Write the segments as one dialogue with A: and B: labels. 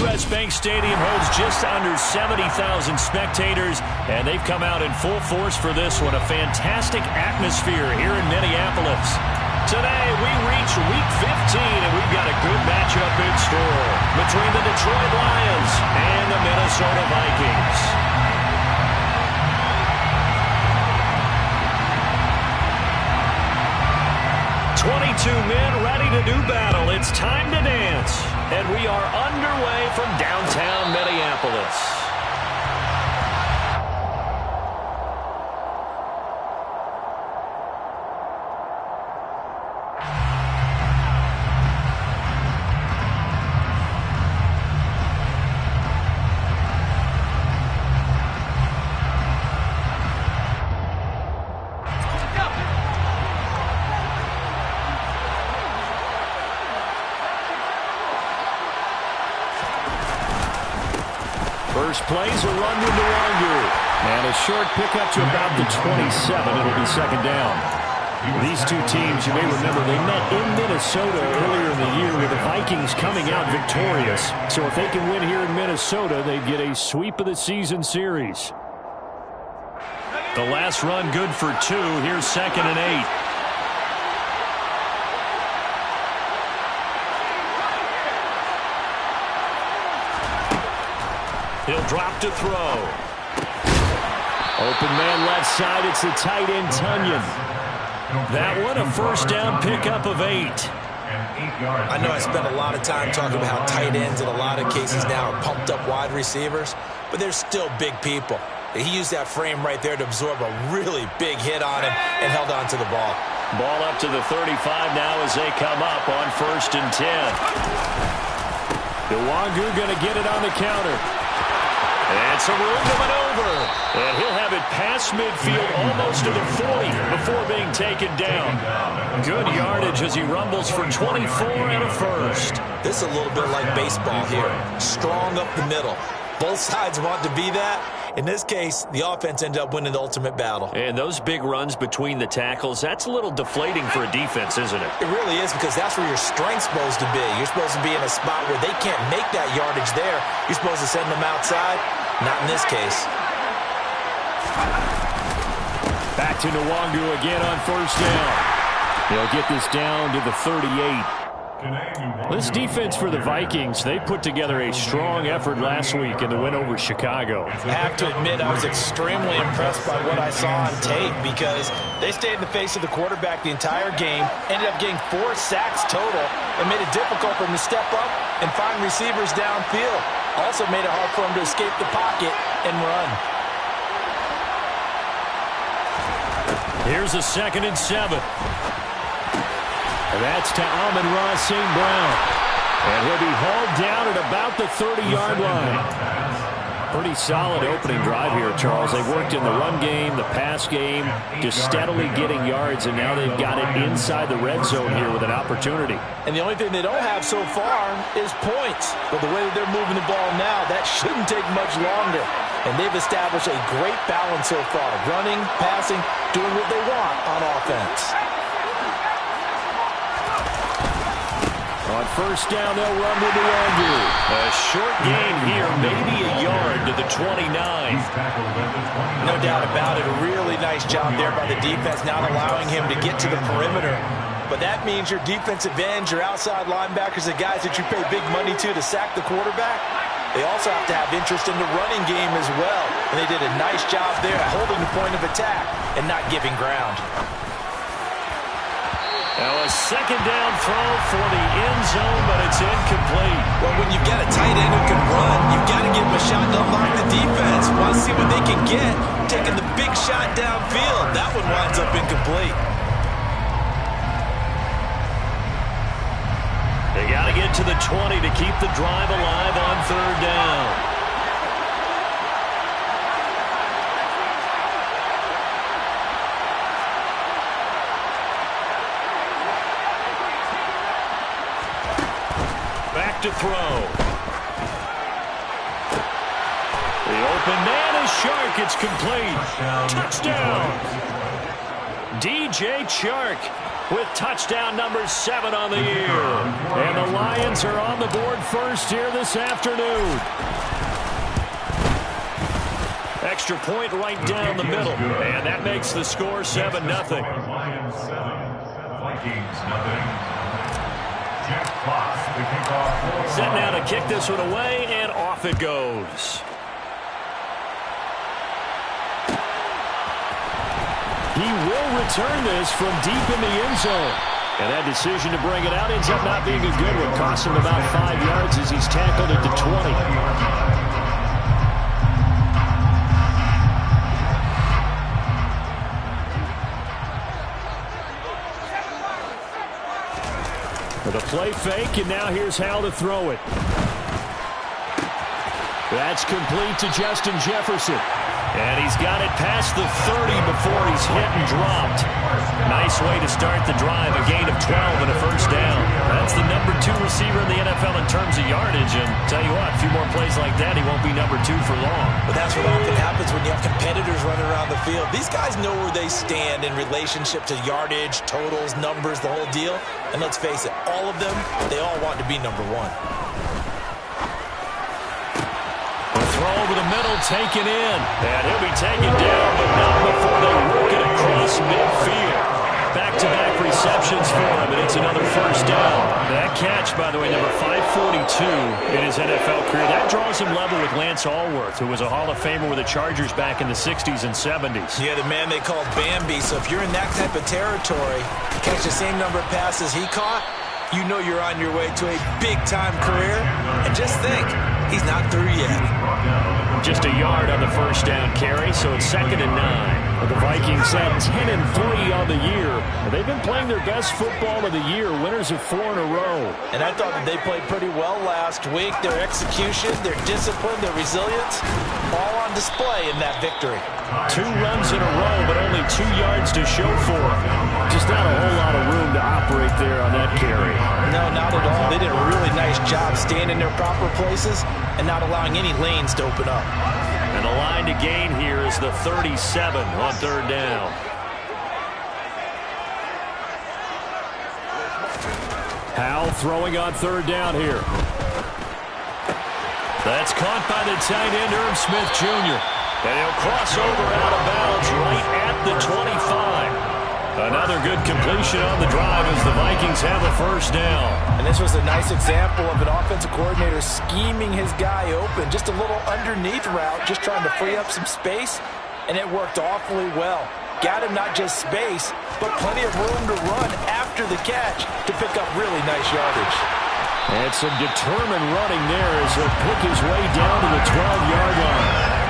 A: U.S. Bank Stadium holds just under 70,000 spectators, and they've come out in full force for this one. A fantastic atmosphere here in Minneapolis. Today, we reach Week 15, and we've got a good matchup in store between the Detroit Lions and the Minnesota Vikings. 22 men ready to do battle. It's time to dance. And we are underway from downtown Minneapolis. First play's a run to Nwangu. And a short pickup to about the 27. It'll be second down. These two teams, you may remember, they met in Minnesota earlier in the year with the Vikings coming out victorious. So if they can win here in Minnesota, they get a sweep of the season series. The last run good for 2. Here's 2nd and 8. He'll drop to throw. Open man left side. It's the tight end, Tunyon. That one a first down pickup of 8.
B: I know I spent a lot of time talking about how tight ends in a lot of cases now are pumped up wide receivers, but they're still big people. He used that frame right there to absorb a really big hit on him and held on to the ball.
A: Ball up to the 35 now as they come up on 1st and 10. Nwangu going to get it on the counter. And some room to maneuver. And he'll have it past midfield almost to the 40 before being taken down. Good yardage as he rumbles for 24 and a first.
B: This is a little bit like baseball here. Strong up the middle. Both sides want to be that. In this case, the offense ended up winning the ultimate battle.
A: And those big runs between the tackles, that's a little deflating for a defense, isn't it?
B: It really is, because that's where your strength's supposed to be. You're supposed to be in a spot where they can't make that yardage there. You're supposed to send them outside. Not in this case.
A: Back to Nwangu again on 1st down. He'll get this down to the 38. This defense for the Vikings, they put together a strong effort last week in the win over Chicago.
B: I have to admit, I was extremely impressed by what I saw on tape, because they stayed in the face of the quarterback the entire game, ended up getting 4 sacks total, and made it difficult for him to step up and find receivers downfield. Also made it hard for him to escape the pocket and run.
A: Here's a 2nd and 7. That's to Amon-Ra St. Brown. And he'll be hauled down at about the 30-yard line. Pretty solid opening drive here, Charles. They worked in the run game, the pass game, just steadily getting yards, and now they've got it inside the red zone here with an opportunity.
B: And the only thing they don't have so far is points. But the way that they're moving the ball now, that shouldn't take much longer. And they've established a great balance so far. Running, passing, doing what they want on offense.
A: On 1st down, they'll run with Nwangu. A short gain here, maybe a yard to the 29.
B: No doubt about it. A really nice job there by the defense, not allowing him to get to the perimeter. But that means your defensive ends, your outside linebackers, the guys that you pay big money to sack the quarterback, they also have to have interest in the running game as well. And they did a nice job there holding the point of attack and not giving ground.
A: Now a 2nd down throw for the end zone, but it's incomplete.
B: Well, when you've got a tight end who can run, you've got to give him a shot to unlock the defense. Want to see what they can get, taking the big shot downfield. That one winds up incomplete.
A: They got to get to the 20 to keep the drive alive on 3rd down. To throw. The open man is Chark. It's complete. Touchdown. DJ Chark. with touchdown number 7 on the year. And the Lions are on the board first here this afternoon. Extra point right down the middle. And that makes the score 7-0.
C: Lions 7, Vikings nothing. Jeff Fox, the kickoff.
A: Set now to kick this one away, and off it goes. He will return this from deep in the end zone. And that decision to bring it out ends up not being a good one. Cost him about 5 yards as he's tackled it to 20. With a play fake, and now here's how to throw it. That's complete to Justin Jefferson. And he's got it past the 30 before he's hit and dropped. Nice way to start the drive. A gain of 12 and a first down. That's the number 2 receiver in the NFL in terms of yardage. And tell you what, a few more plays like that, he won't be number 2 for long.
B: But that's what often happens when you have competitors running around the field. These guys know where they stand in relationship to yardage, totals, numbers, the whole deal. And let's face it, all of them, they all want to be number 1.
A: Throw over the middle, taken in. And he'll be taken down, but not before they work it across midfield. Back-to-back receptions for him, and it's another first down. That catch, by the way, number 542 in his NFL career. That draws him level with Lance Allworth, who was a Hall of Famer with the Chargers back in the 60s and 70s.
B: Yeah, the man they called Bambi. So if you're in that type of territory, catch the same number of passes he caught, you know you're on your way to a big-time career. And just think, he's not through yet.
A: Just a yard on the first down carry, so it's 2nd and 9. But the Vikings at 10-3 on the year. They've been playing their best football of the year, winners of 4 in a row.
B: And I thought that they played pretty well last week. Their execution, their discipline, their resilience, all on display in that victory.
A: 2 runs in a row, but only 2 yards to show for it. Just not a whole lot of room to operate there on that carry.
B: No, not at all. They did a really nice job staying in their proper places and not allowing any lanes to open up.
A: And the line to gain here is the 37 on 3rd down. Howell throwing on 3rd down here. That's caught by the tight end, Irv Smith Jr. And he'll cross over out of bounds right at the 25. Another good completion on the drive as the Vikings have a first down.
B: And this was a nice example of an offensive coordinator scheming his guy open. Just a little underneath route, just trying to free up some space, and it worked awfully well. Got him not just space, but plenty of room to run after the catch to pick up really nice yardage.
A: And some determined running there as he'll pick his way down to the 12-yard line.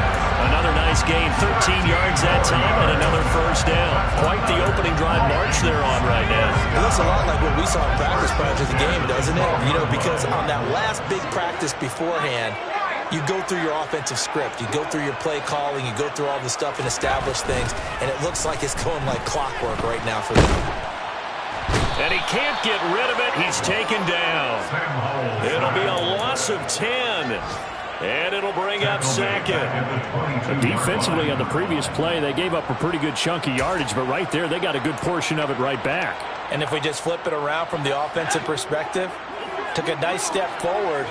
A: Another nice gain, 13 yards that time, and another first down. Quite the opening drive march they're on right now.
B: It looks a lot like what we saw in practice prior to the game, doesn't it? You know, because on that last big practice beforehand, you go through your offensive script. You go through your play calling. You go through all the stuff and establish things, and it looks like it's going like clockwork right now for them.
A: And he can't get rid of it. He's taken down. It'll be a loss of 10. And it'll bring up 2nd. Defensively on the previous play, they gave up a pretty good chunk of yardage, but right there, they got a good portion of it right back.
B: And if we just flip it around from the offensive perspective, took a nice step forward,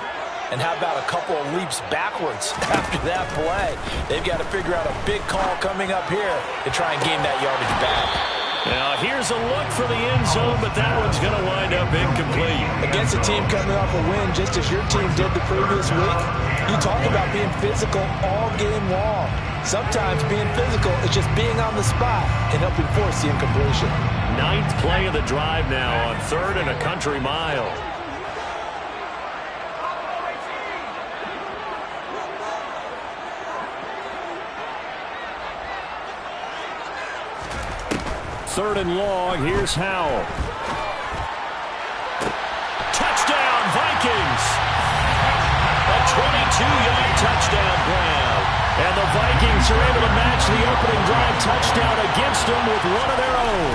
B: and how about a couple of leaps backwards after that play? They've got to figure out a big call coming up here to try and gain that yardage back.
A: Now, here's a look for the end zone, but that one's going to wind up incomplete.
B: Against a team coming off a win, just as your team did the previous week, you talk about being physical all game long. Sometimes being physical is just being on the spot and helping force the incompletion.
A: 9th play of the drive now on 3rd and a country mile. Third and long, here's Howell. Touchdown, Vikings! A 22-yard touchdown grab. And the Vikings are able to match the opening drive touchdown against them with one of their own.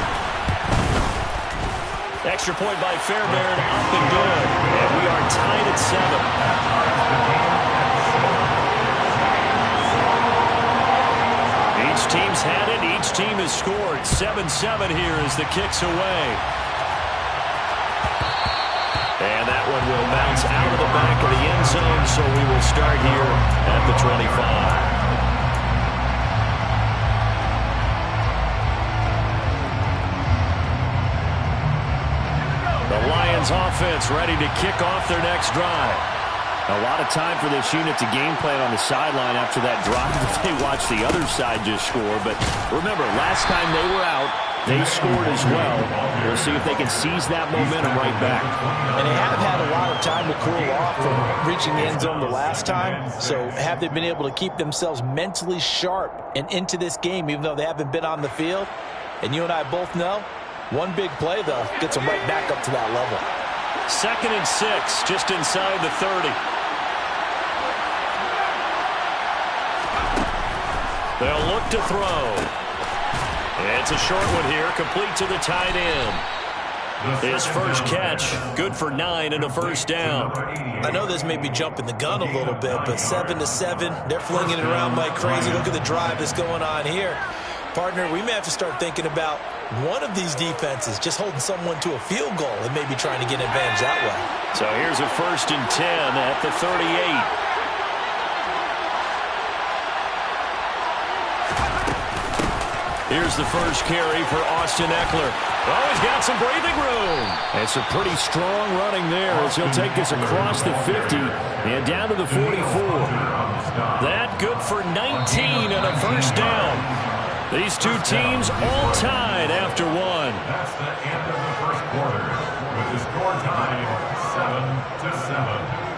A: Extra point by Fairbairn, up and good. And we are tied at 7. Each team game's had it. Each team has scored. 7-7 here as the kick's away. And that one will bounce out of the back of the end zone, so we will start here at the 25. The Lions offense ready to kick off their next drive. A lot of time for this unit to game plan on the sideline after that drive that they watched the other side just score. But remember, last time they were out, they scored as well. We'll see if they can seize that momentum right back.
B: And they have had a lot of time to cool off from reaching the end zone the last time. So have they been able to keep themselves mentally sharp and into this game, even though they haven't been on the field? And you and I both know, one big play, though, gets them right back up to that level.
A: 2nd and 6, just inside the 30. They'll look to throw. It's a short one here, complete to the tight end. His first catch, good for 9 and a first down.
B: I know this may be jumping the gun a little bit, but 7-7, they're flinging it around like crazy. Look at the drive that's going on here. Partner, we may have to start thinking about one of these defenses just holding someone to a field goal and maybe trying to get an advantage that way.
A: So here's a 1st and 10 at the 38. Here's the first carry for Austin Eckler. Oh, he's got some breathing room. It's a pretty strong running there as he'll take this across the 50 and down to the 44. That good for 19 and a first down. These two teams all tied after one.
C: That's the end of the first quarter with the score tied 7-7.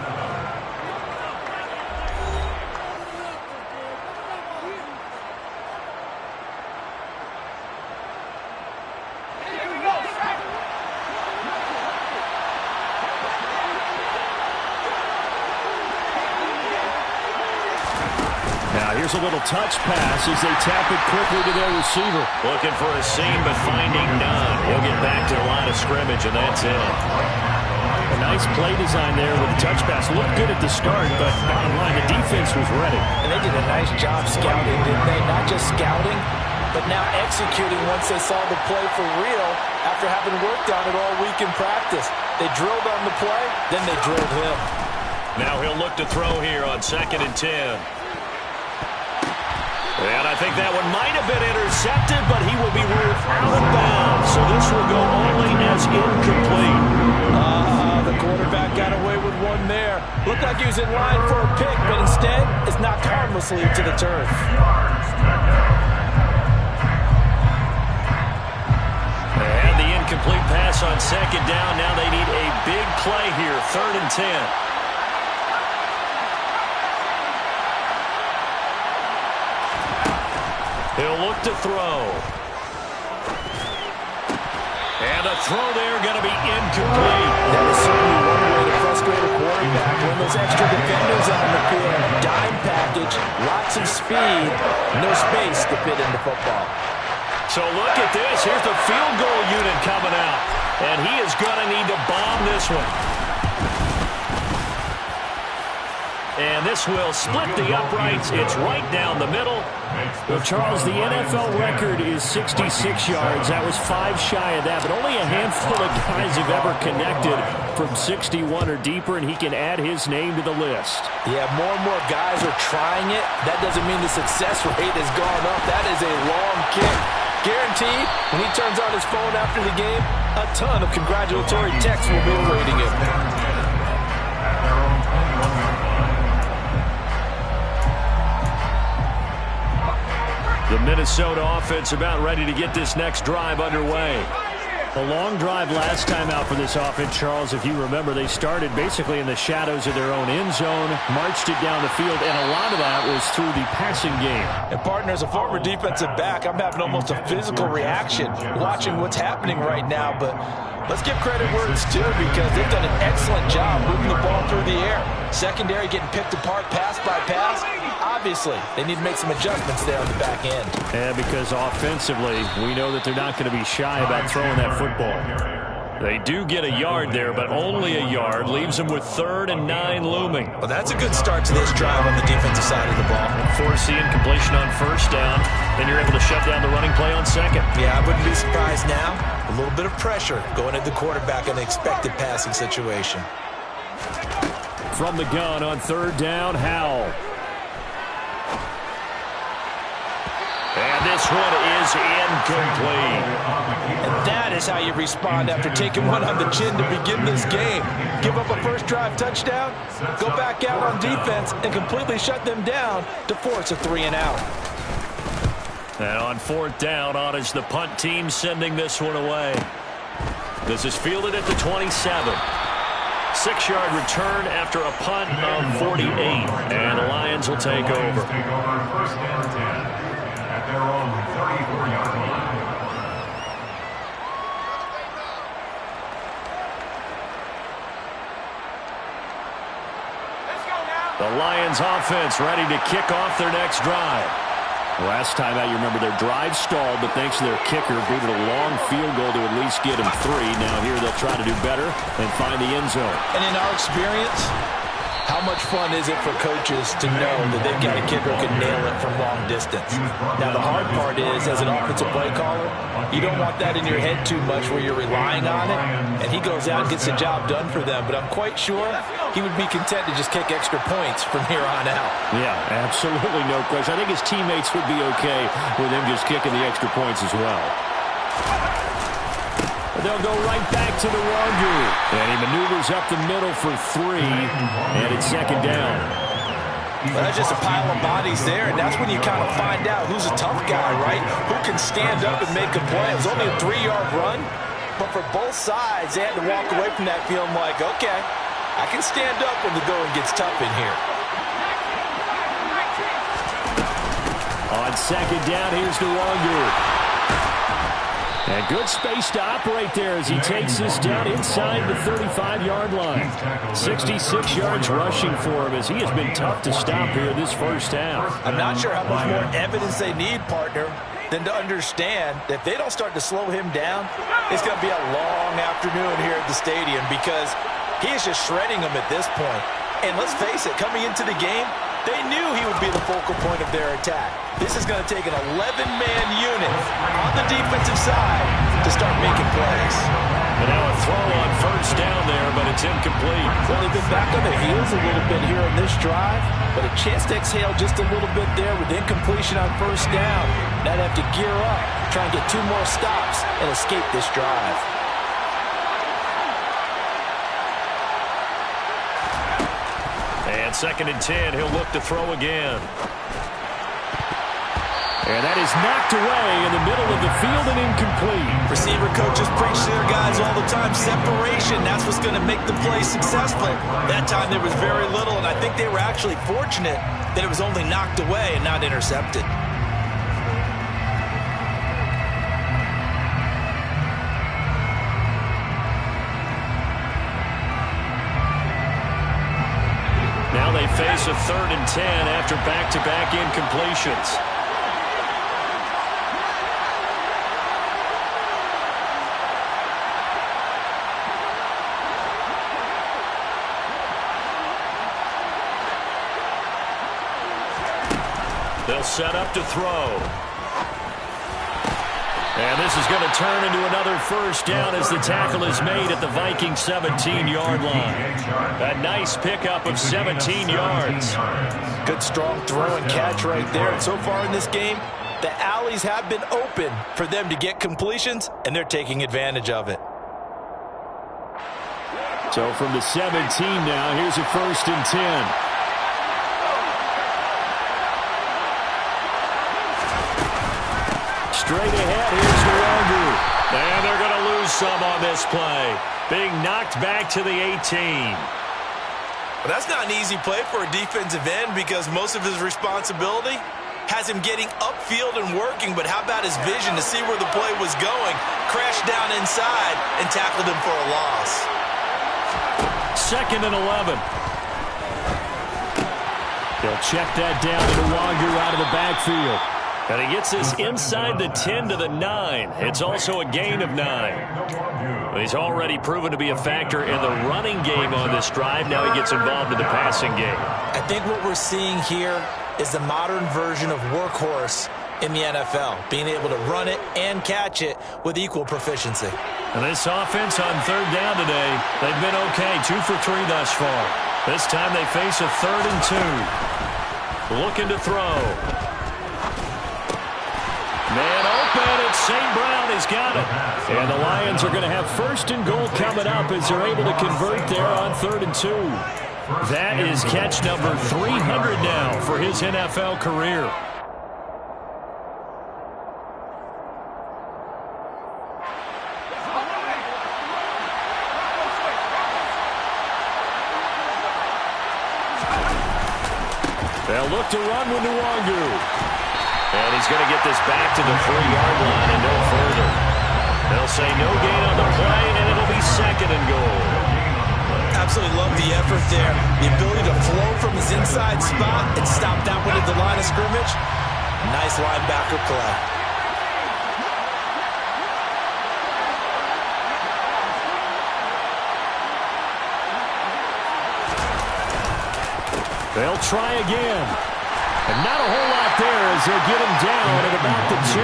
A: Here's a little touch pass as they tap it quickly to their receiver. Looking for a seam, but finding none. He'll get back to the line of scrimmage, and that's it. A nice play design there with the touch pass. Looked good at the start, but bottom line, the defense was ready.
B: And they did a nice job scouting, didn't they? Not just scouting, but now executing once they saw the play for real after having worked on it all week in practice. They drilled on the play, then they drilled him.
A: Now he'll look to throw here on 2nd and 10. And I think that one might have been intercepted, but he will be ruled out of bounds. So this will go only as incomplete.
B: The quarterback got away with one there. Looked like he was in line for a pick, but instead it's knocked harmlessly to the turf.
A: And the incomplete pass on 2nd down. Now they need a big play here, 3rd and 10. He'll look to throw. And a throw there going to be incomplete.
B: That is certainly one way to frustrate a quarterback. When those extra defenders on the field, dime package, lots of speed, no space to fit into football.
A: So look at this. Here's the field goal unit coming out. And he is going to need to bomb this one. And this will split the uprights. It's right down the middle. Well, Charles, the NFL record is 66 yards. That was 5 shy of that, but only a handful of guys have ever connected from 61 or deeper, and he can add his name to the list.
B: Yeah, more and more guys are trying it. That doesn't mean the success rate has gone up. That is a long kick. Guaranteed, when he turns on his phone after the game, a ton of congratulatory texts will be awaiting him.
A: The Minnesota offense about ready to get this next drive underway. A long drive last time out for this offense, Charles. If you remember, they started basically in the shadows of their own end zone, marched it down the field, and a lot of that was through the passing game.
B: And partner, as a former defensive back, I'm having almost a physical reaction watching what's happening right now. But let's give credit where it's due, because they've done an excellent job moving the ball through the air. Secondary getting picked apart pass by pass. Obviously, they need to make some adjustments there on the back end.
A: Yeah, because offensively, we know that they're not going to be shy about throwing that football. They do get a yard there, but only a yard. Leaves them with 3rd and 9 looming.
B: Well, that's a good start to this drive on the defensive side of the ball.
A: Forcing completion on 1st down. Then you're able to shut down the running play on 2nd.
B: Yeah, I wouldn't be surprised now. A little bit of pressure going at the quarterback in the expected passing situation.
A: From the gun on 3rd down, Howell. And this one is incomplete.
B: And that is how you respond after taking one on the chin to begin this game. Give up a first drive touchdown, go back out on defense, and completely shut them down to force a 3-and-out.
A: And on 4th down, on is the punt team sending this one away. This is fielded at the 27. 6-yard return after a punt of 48. And the Lions will take over.
C: 1st and 10. At their own 34-yard line.
A: The Lions offense ready to kick off their next drive. Last time out, you remember their drive stalled, but thanks to their kicker, booted a long field goal to at least get them 3. Now here they'll try to do better and find the end zone.
B: And in our experience, how much fun is it for coaches to know that they've got a kicker who can nail it from long distance? Now, the hard part is, as an offensive play caller, you don't want that in your head too much where you're relying on it, and he goes out and gets the job done for them. But I'm quite sure he would be content to just kick extra points from here on out.
A: Yeah, absolutely no question. I think his teammates would be okay with him just kicking the extra points as well. They'll go right back to the Wagyu. And he maneuvers up the middle for 3. And it's 2nd down.
B: Well, that's just a pile of bodies there, and that's when you kind of find out who's a tough guy, right? Who can stand up and make a play. It was only a 3-yard run, but for both sides, they had to walk away from that feeling like, okay, I can stand up when the going gets tough in here.
A: On 2nd down, here's the Wagyu. And good space to operate there as he takes this down inside the 35-yard line. 66 yards rushing for him as he has been tough to stop here this first half.
B: I'm not sure how much more evidence they need, partner, than to understand that if they don't start to slow him down, it's going to be a long afternoon here at the stadium because he is just shredding them at this point. And let's face it, coming into the game, they knew he would be the focal point of their attack. This is going to take an 11-man unit on the defensive side to start making plays.
A: And now a throw on 1st down there, but it's incomplete.
B: Well, they've been back on their heels a little bit here in this drive, but a chance to exhale just a little bit there with incompletion on 1st down. Now they have to gear up, try and get 2 more stops, and escape this drive.
A: And 2nd and 10, he'll look to throw again. And that is knocked away in the middle of the field and incomplete.
B: Receiver coaches preach to their guys all the time. Separation, that's what's going to make the play successful. That time there was very little, and I think they were actually fortunate that it was only knocked away and not intercepted.
A: Now they face a 3rd and 10 after back-to-back incompletions. They'll set up to throw. And this is going to turn into another 1st down as the tackle is made at the Vikings 17-yard line. A nice pickup of 17 yards.
B: Good strong throw and catch right there. And so far in this game, the alleys have been open for them to get completions, and they're taking advantage of it.
A: So from the 17 now, here's a 1st and 10. Straight ahead, here's the Wagyu. And they're going to lose some on this play. Being knocked back to the 18.
B: Well, that's not an easy play for a defensive end because most of his responsibility has him getting upfield and working, but how about his vision to see where the play was going, crashed down inside, and tackled him for a loss.
A: 2nd and 11. They'll check that down to the Wagyu out of the backfield. And he gets this inside the 10 to the 9. It's also a gain of 9. He's already proven to be a factor in the running game on this drive. Now he gets involved in the passing game.
B: I think what we're seeing here is the modern version of workhorse in the NFL, being able to run it and catch it with equal proficiency.
A: And this offense on third down today, they've been okay, 2 for 3 thus far. This time they face a 3rd and 2. Looking to throw. Man open, it's St. Brown. He's got it. And the Lions are going to have 1st and goal coming up as they're able to convert there on 3rd and 2. That is catch number 300 now for his NFL career. They'll look to run with Nwangu. And he's going to get this back to the 3-yard line and no further. They'll say no gain on the play, and it'll be 2nd and goal.
B: Absolutely love the effort there. The ability to flow from his inside spot and stop that one at the line of scrimmage. Nice linebacker play.
A: They'll try again. And not a whole lot there as they'll get him down at about the 2.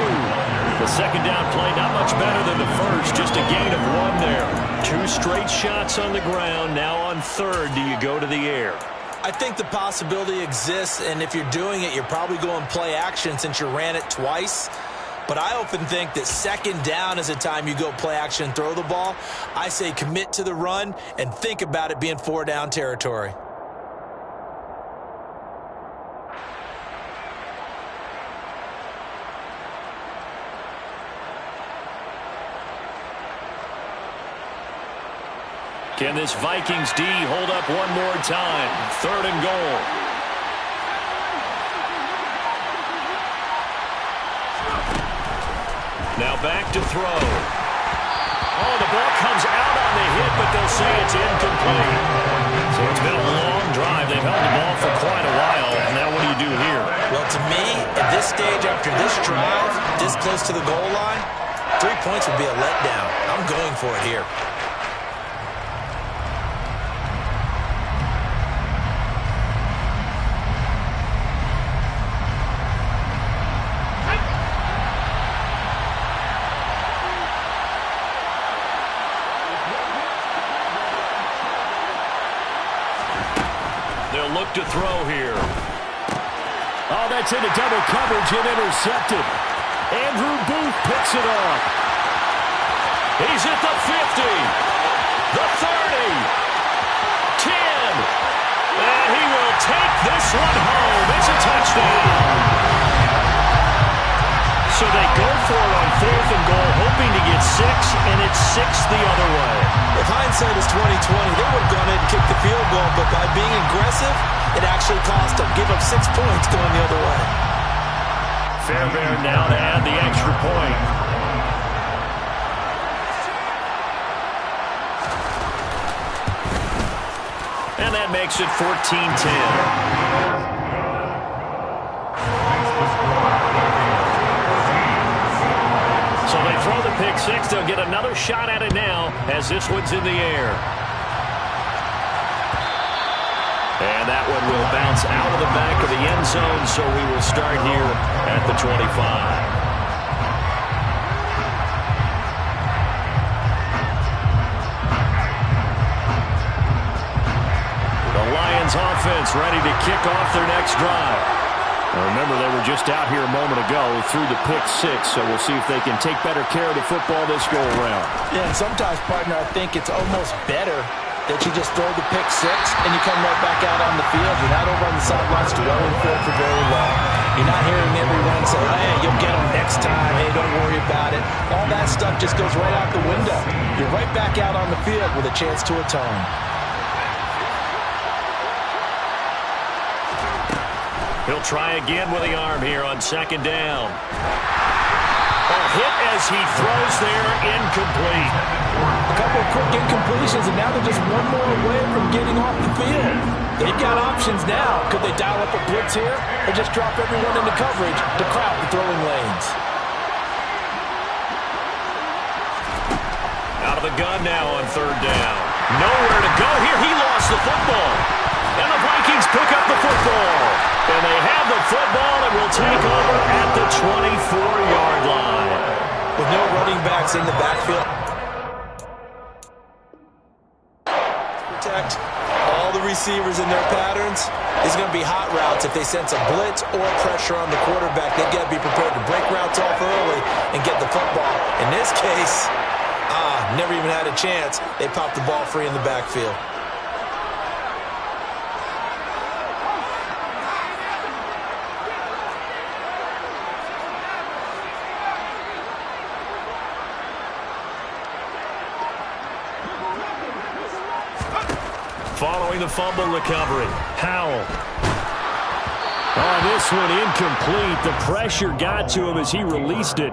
A: The 2nd down play not much better than the first, just a gain of 1 there. 2 straight shots on the ground. Now on 3rd, do you go to the air?
B: I think the possibility exists, and if you're doing it, you're probably going play action since you ran it twice. But I often think that 2nd down is a time you go play action and throw the ball. I say commit to the run and think about it being 4-down territory.
A: Can this Vikings D hold up one more time? 3rd and goal. Now back to throw. Oh, the ball comes out on the hit, but they'll say it's incomplete. So it's been a long drive. They've held the ball for quite a while. Now what do you do here?
B: Well, to me, at this stage after this drive, this close to the goal line, 3 points would be a letdown. I'm going for it here.
A: Look to throw here. Oh, that's into double coverage and intercepted. Andrew Booth picks it off. He's at the 50, the 30, 10, and he will take this one home. It's a touchdown. So they go for it on 4th and goal, hoping to get 6, and it's 6 the other way.
B: If hindsight is 20/20, they would have gone in and kicked the field goal, but by being aggressive, it actually cost them. Give up 6 points going the other way.
A: Fairbairn now to add the extra point. And that makes it 14-10. So they throw the pick 6. They'll get another shot at it now as this one's in the air. And that one will bounce out of the back of the end zone, so we will start here at the 25. The Lions offense ready to kick off their next drive. Now remember, they were just out here a moment ago through the pick 6, so we'll see if they can take better care of the football this go-around.
B: Yeah, and sometimes, partner, I think it's almost better that you just throw the pick 6 and you come right back out on the field. You're not over on the sidelines dwelling for it for very long. You're not hearing everyone say, hey, you'll get them next time. Hey, don't worry about it. All that stuff just goes right out the window. You're right back out on the field with a chance to atone.
A: He'll try again with the arm here on 2nd down. Hit as he throws there, incomplete.
B: A couple of quick incompletions, and now they're just one more away from getting off the field. They've got options now. Could they dial up a blitz here or just drop everyone into coverage to crowd the throwing lanes?
A: Out of the gun now on third down. Nowhere to go here. He lost the football. And the Vikings pick up the football. And they have the football and will take over at the 24-yard line.
B: With no running backs in the backfield. Protect all the receivers in their patterns. There's going to be hot routes if they sense a blitz or pressure on the quarterback. They've got to be prepared to break routes off early and get the football. In this case, never even had a chance. They popped the ball free in the backfield.
A: Following the fumble recovery, Howell. Oh, this one incomplete. The pressure got to him as he released it.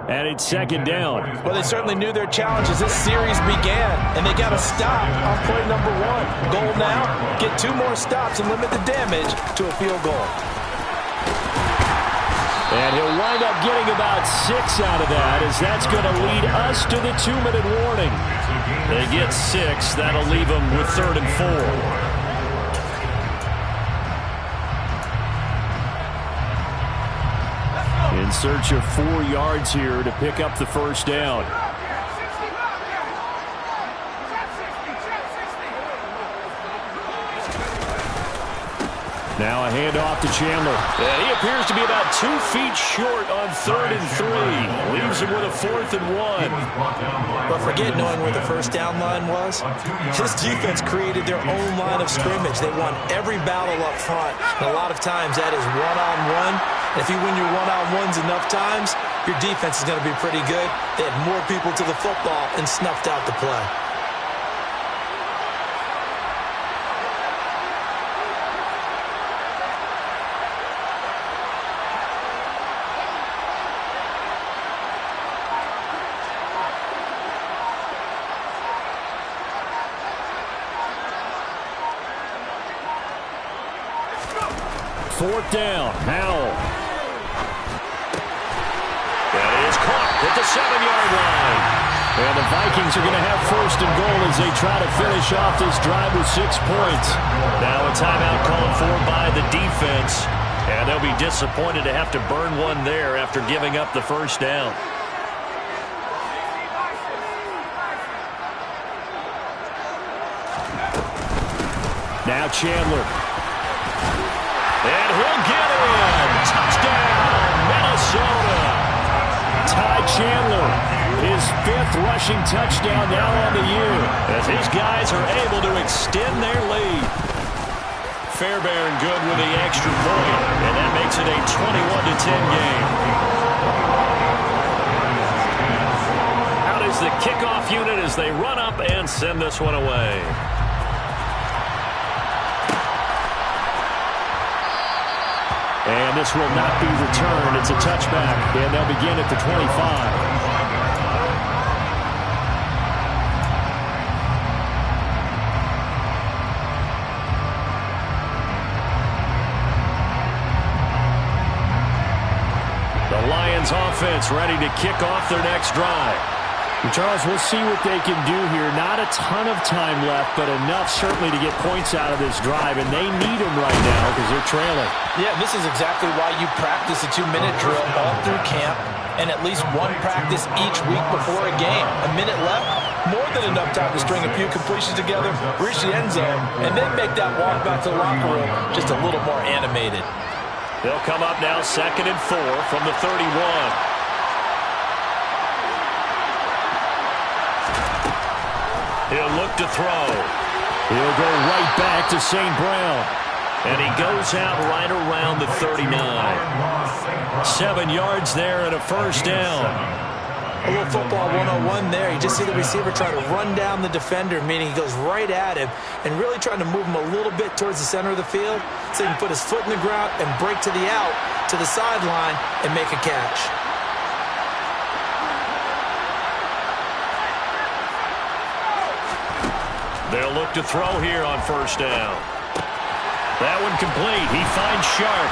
A: And it's second down.
B: Well, they certainly knew their challenge as this series began, and they got to stop on play number one. Goal now, get 2 more stops and limit the damage to a field goal.
A: And he'll wind up getting about 6 out of that, as that's going to lead us to the 2-minute warning. They get 6. That'll leave them with 3rd and 4. In search of 4 yards here to pick up the first down. Now a handoff to Chandler. And he appears to be about 2 feet short on 3rd and 3. Leaves him with a 4th and 1.
B: But forget knowing where the first down line was. This defense created their own line of scrimmage. They won every battle up front. And a lot of times that is one-on-one. And if you win your one-on-ones enough times, your defense is going to be pretty good. They had more people to the football and snuffed out the play.
A: Fourth down, Howell. That is caught at the 7-yard line. And the Vikings are going to have 1st and goal as they try to finish off this drive with 6 points. Now a timeout called for by the defense. And they'll be disappointed to have to burn one there after giving up the first down. Now Chandler. And he'll get in. Touchdown, Minnesota. Ty Chandler, his 5th rushing touchdown now on the year, as his guys are able to extend their lead. Fairbairn good with the extra point, and that makes it a 21-10 game. Out is the kickoff unit as they run up and send this one away. And this will not be returned. It's a touchback, and they'll begin at the 25. The Lions offense ready to kick off their next drive. And Charles, we'll see what they can do here. Not a ton of time left, but enough certainly to get points out of this drive, and they need them right now because they're trailing.
B: Yeah, this is exactly why you practice a 2-minute drill all through camp and at least one practice each week before a game. A minute left, more than enough time to string a few completions together, reach the end zone, and then make that walk back to the locker room just a little more animated.
A: They'll come up now 2nd and 4 from the 31. He'll look to throw. He'll go right back to St. Brown. And he goes out right around the 39. 7 yards there and a first down.
B: A little football 101 there. You just see the receiver try to run down the defender, meaning he goes right at him and really trying to move him a little bit towards the center of the field so he can put his foot in the ground and break to the out, to the sideline, and make a catch.
A: They'll look to throw here on first down. That one complete. He finds Sharp.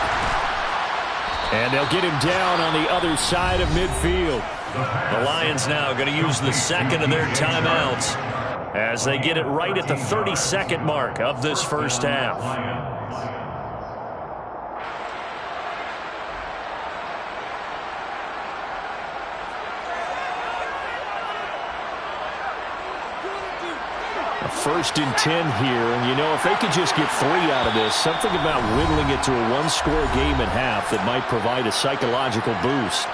A: And they'll get him down on the other side of midfield. The Lions now going to use the second of their timeouts as they get it right at the 32nd mark of this first half. First and 10 here, and you know, if they could just get 3 out of this, something about whittling it to a one-score game at half that might provide a psychological boost.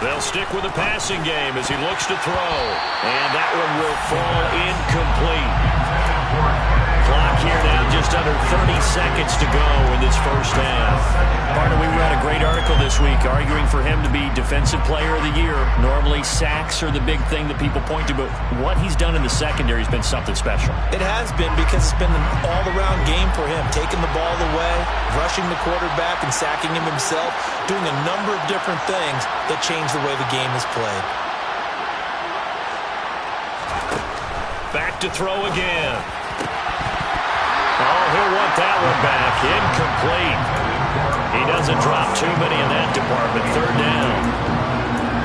A: They'll stick with the passing game as he looks to throw. And that one will fall incomplete. Clock here now just under 30 seconds to go in this first half. Partner, we read a great article this week arguing for him to be Defensive Player of the Year. Normally sacks are the big thing that people point to, but what he's done in the secondary has been something special.
B: It has been, because it's been an all-around game for him. Taking the ball away, rushing the quarterback, and sacking him himself, doing a number of different things that change the way the game is played.
A: Back to throw again. Oh, he'll want that one back. Incomplete. He doesn't drop too many in that department. Third down.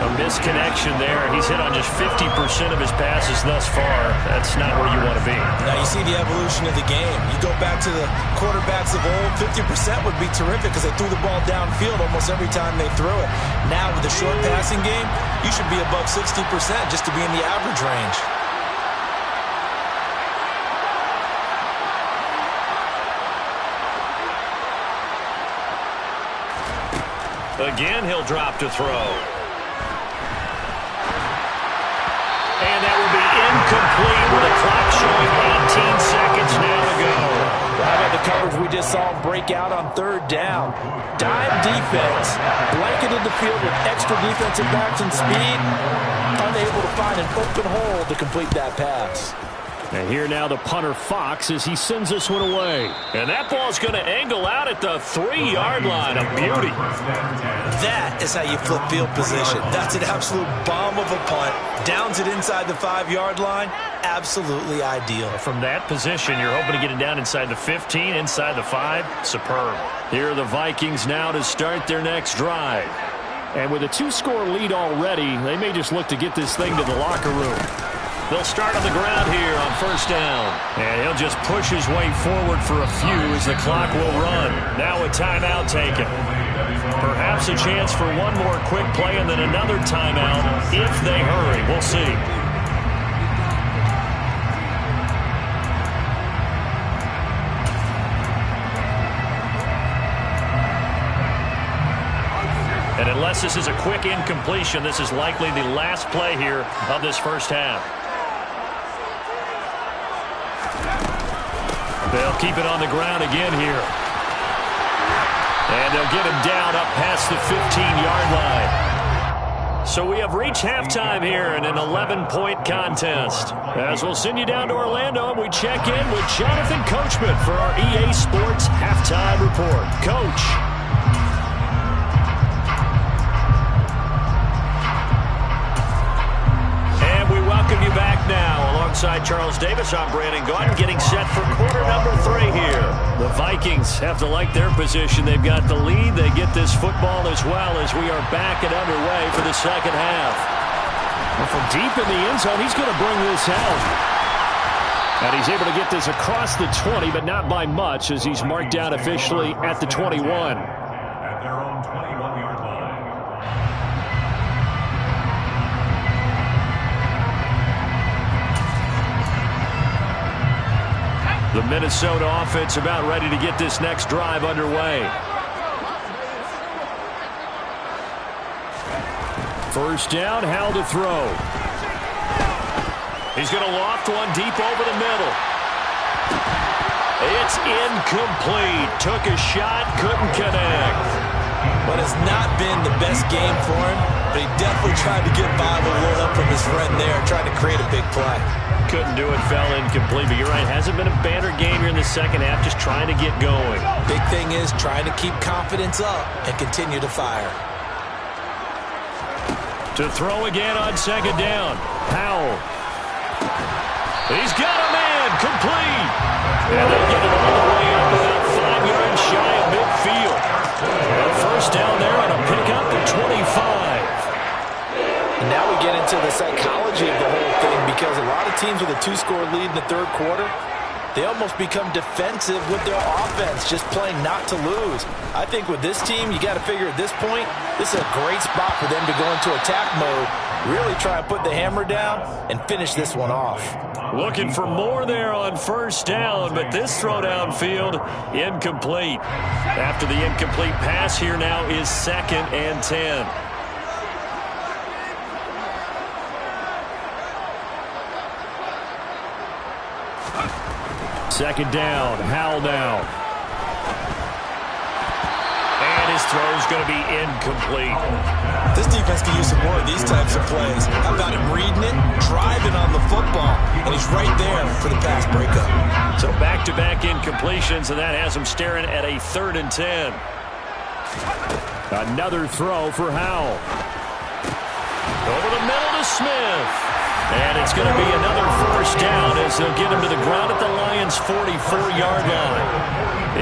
A: A misconnection there. He's hit on just 50% of his passes thus far. That's not where you want to be.
B: Now you see the evolution of the game. You go back to the quarterbacks of old, 50% would be terrific because they threw the ball downfield almost every time they threw it. Now with the short passing game, you should be above 60% just to be in the average range.
A: Again, he'll drop to throw. And that will be incomplete with a clock showing 18 seconds now to go.
B: How about the coverage we just saw him break out on third down? Dime defense, blanketed the field with extra defensive backs and speed, unable to find an open hole to complete that pass.
A: And here now the punter Fox as he sends this one away. And that ball's going to angle out at the 3-yard line. A beauty.
B: That is how you flip field position. That's an absolute bomb of a punt. Downs it inside the 5-yard line. Absolutely ideal.
A: From that position, you're hoping to get it down inside the 15, inside the 5. Superb. Here are the Vikings now to start their next drive. And with a 2-score lead already, they may just look to get this thing to the locker room. They'll start on the ground here on first down. And he'll just push his way forward for a few as the clock will run. Now a timeout taken. Perhaps a chance for one more quick play and then another timeout if they hurry. We'll see. And unless this is a quick incompletion, this is likely the last play here of this first half. They'll keep it on the ground again here. And they'll get him down up past the 15-yard line. So we have reached halftime here in an 11-point contest. As we'll send you down to Orlando, and we check in with Jonathan Coachman for our EA Sports Halftime Report. Coach. Welcome you back now. Alongside Charles Davis, I'm Brandon Gaudin, getting set for quarter number 3 here. The Vikings have to like their position. They've got the lead. They get this football as well as we are back and underway for the second half. And from deep in the end zone, he's going to bring this out. And he's able to get this across the 20, but not by much as he's marked down officially at the 21.
C: At their own 21-yard line.
A: The Minnesota offense about ready to get this next drive underway. First down, Howell to throw. He's going to loft one deep over the middle. It's incomplete. Took a shot, couldn't connect.
B: But it's not been the best game for him, but he definitely tried to get by with a little help from his friend there, trying to create a big play.
A: Couldn't do it, fell incomplete, but you're right, hasn't been a banner game here in the second half, just trying to get going.
B: Big thing is trying to keep confidence up and continue to fire.
A: To throw again on second down. Powell. He's got a man, complete. And they'll get it all the way up about 5 yards shy of midfield. A first down there on a pickup at 25.
B: And now we get into the psychology of the whole thing, because a lot of teams with a 2-score lead in the third quarter, they almost become defensive with their offense, just playing not to lose. I think with this team, you got to figure at this point, this is a great spot for them to go into attack mode, really try and put the hammer down and finish this one off.
A: Looking for more there on first down, but this throw downfield, incomplete. After the incomplete pass, here now is 2nd and 10. Second down, Howell now. And his throw's going to be incomplete.
B: This defense can use some more of these types of plays. How about him reading it, driving on the football, and he's right there for the pass breakup.
A: So back-to-back incompletions, and that has him staring at a 3rd and 10. Another throw for Howell. Over the middle to Smith. And it's going to be another first down as they'll get him to the ground at the Lions' 44-yard line.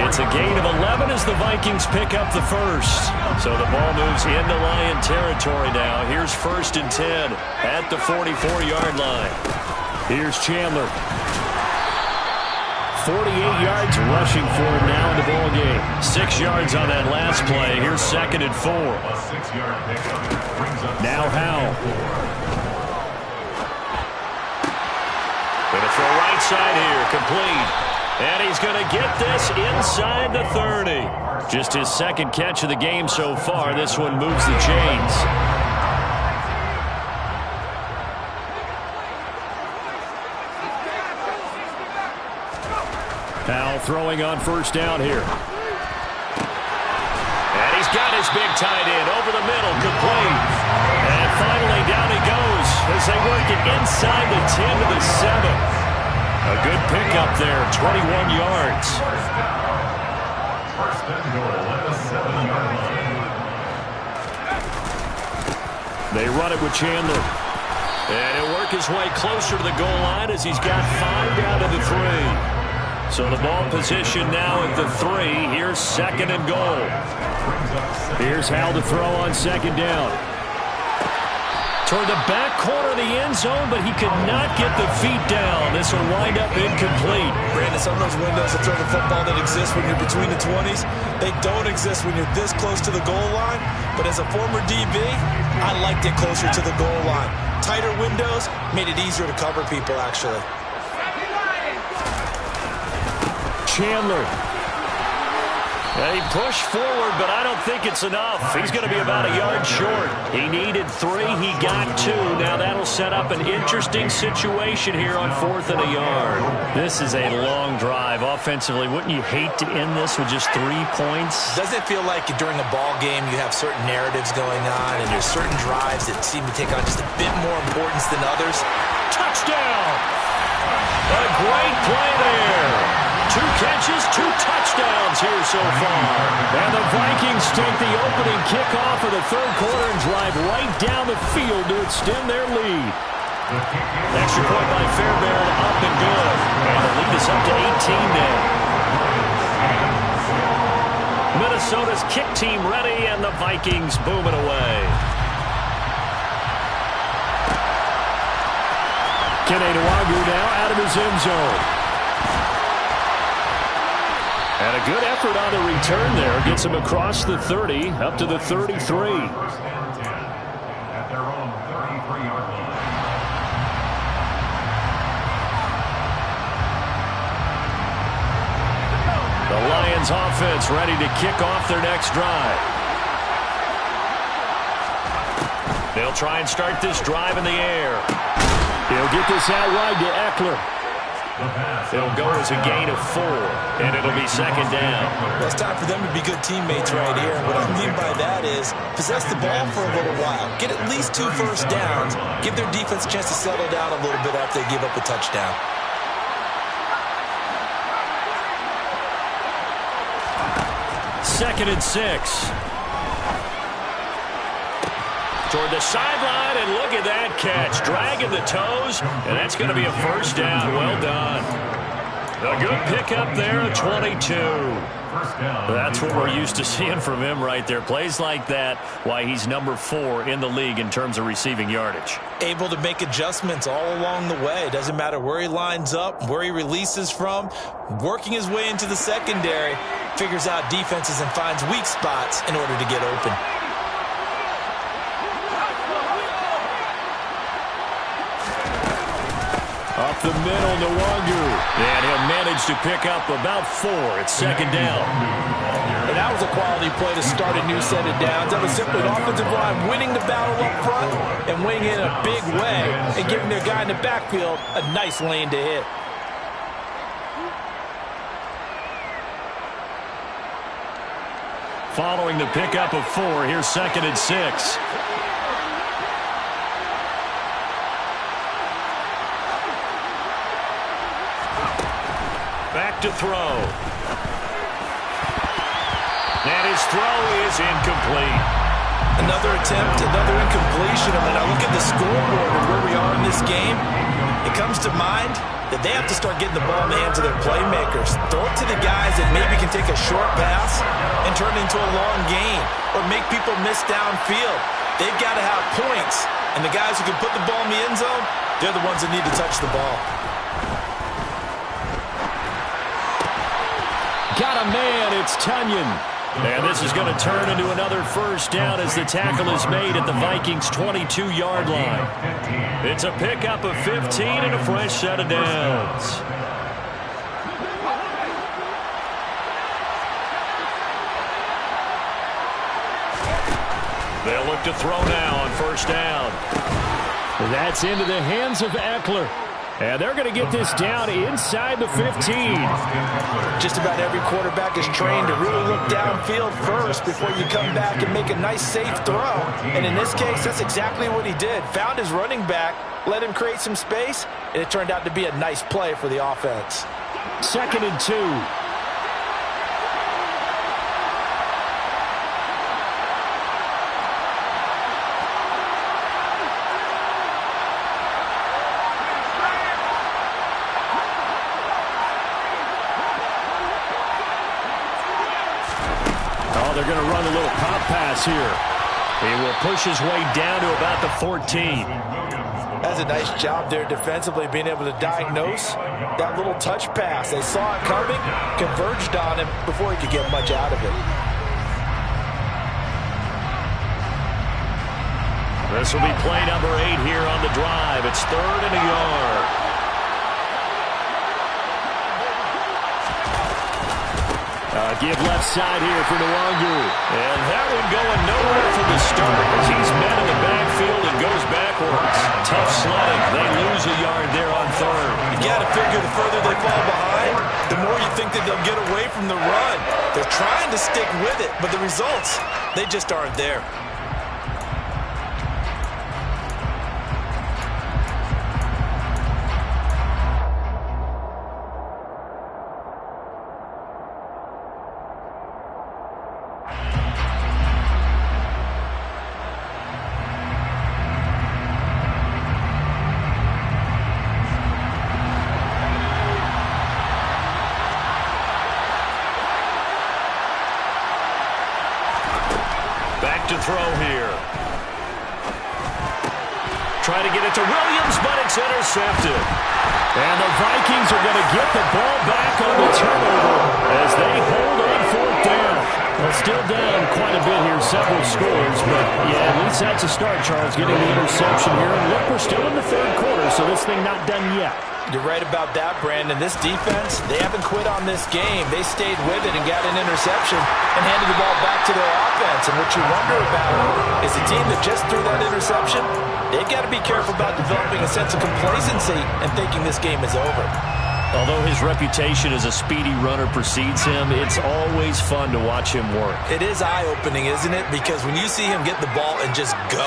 A: It's a gain of 11 as the Vikings pick up the first. So the ball moves into Lion territory now. Here's 1st and 10 at the 44-yard line. Here's Chandler. 48 yards rushing for him now in the ball game. 6 yards on that last play. Here's 2nd and 4. Now Howell. Going to throw right side here, complete. And he's going to get this inside the 30. Just his 2nd catch of the game so far. This one moves the chains. Powell throwing on first down here. And he's got his big tight end over the middle, complete. And finally down he goes as they work it inside the 10 to the 7. A good pickup there, 21 yards.
C: First and goal at the 7-yard line.
A: They run it with Chandler. And he'll work his way closer to the goal line as he's got 5 down to the 3. So the ball position now at the 3. Here's 2nd and goal. Here's Howell to throw on 2nd down. Toward the back corner of the end zone, but he could not get the feet down. This will wind up incomplete.
B: Brandon, some of those windows to throw the football that exist when you're between the 20s, they don't exist when you're this close to the goal line. But as a former DB, I liked it closer to the goal line. Tighter windows made it easier to cover people, actually.
A: Chandler. And he pushed forward, but I don't think it's enough. He's going to be about a yard short. He needed 3. He got 2. Now that'll set up an interesting situation here on 4th and a yard. This is a long drive. Offensively, wouldn't you hate to end this with just 3 points?
B: Doesn't it feel like during a ball game you have certain narratives going on and there's certain drives that seem to take on just a bit more importance than others?
A: Touchdown! A great play there. 2 catches, 2 touchdowns here so far. And the Vikings take the opening kickoff of the third quarter and drive right down the field to extend their lead. Extra point by Fairbairn, up and good. And the lead is up to 18 now. Minnesota's kick team ready, and the Vikings boom it away. Kenenuagu now out of his end zone. And a good effort on the return there. Gets him across the 30, up to the 33.
C: First and 10 at their own 33-yard line.
A: The Lions offense ready to kick off their next drive. They'll try and start this drive in the air. He'll get this out wide to Eckler. It'll go as a gain of 4, and it'll be second down.
B: Well, it's time for them to be good teammates right here. What I mean by that is possess the ball for a little while. Get at least 2 first downs. Give their defense a chance to settle down a little bit after they give up a touchdown.
A: Second and 6. Toward the sideline, and look at that catch. Dragging the toes, and that's going to be a first down. Well done. A good pickup there, a 22. That's what we're used to seeing from him right there. Plays like that, why he's number 4 in the league in terms of receiving yardage.
B: Able to make adjustments all along the way. Doesn't matter where he lines up, where he releases from. Working his way into the secondary, figures out defenses and finds weak spots in order to get open.
A: Up the middle, Nwangu. And he'll manage to pick up about 4. It's second down.
B: And that was a quality play to start a new set of downs. That was simply an offensive line winning the battle up front and winning in a big way and giving their guy in the backfield a nice lane to hit.
A: Following the pickup of 4, here's second and 6. Back to throw. And his throw is incomplete.
B: Another attempt, another incompletion. And when I look at the scoreboard and where we are in this game, it comes to mind that they have to start getting the ball in the hands of their playmakers. Throw it to the guys that maybe can take a short pass and turn it into a long gain or make people miss downfield. They've got to have points. And the guys who can put the ball in the end zone, they're the ones that need to touch the ball.
A: Got a man, it's Tunyon. And this is going to turn into another first down as the tackle is made at the Vikings' 22-yard line. It's a pickup of 15 and a fresh set of downs. They'll look to throw now on first down. That's into the hands of Eckler. And they're going to get this down inside the 15.
B: Just about every quarterback is trained to really look downfield first before you come back and make a nice, safe throw. And in this case, that's exactly what he did. Found his running back, let him create some space, and it turned out to be a nice play for the offense.
A: Second and 2. They're going to run a little pop pass here. He will push his way down to about the 14.
B: That's a nice job there defensively, being able to diagnose that little touch pass. They saw it coming, converged on him before he could get much out of it.
A: This will be play number 8 here on the drive. It's 3rd and a yard. Give left side here for Nwangu. And that one going nowhere from the start as he's met in the backfield and goes backwards. Tough sledding. They lose a yard there on 3rd.
B: You got to figure the further they fall behind, the more you think that they'll get away from the run. They're trying to stick with it, but the results, they just aren't there.
A: To throw here. Try to get it to Williams, but it's intercepted. And the Vikings are going to get the ball back on the turnover as they hold on 4th down. Well, still down quite a bit here, several scores, but yeah, at least that's a start, Charles, getting the interception here. And look, we're still in the 3rd quarter, so this thing not done yet.
B: You're right about that, Brandon. This defense, they haven't quit on this game. They stayed with it and got an interception and handed the ball back to their offense. And what you wonder about is the team that just threw that interception, they've got to be careful about developing a sense of complacency and thinking this game is over.
A: Although his reputation as a speedy runner precedes him, it's always fun to watch him work.
B: It is eye-opening, isn't it? Because when you see him get the ball and just go,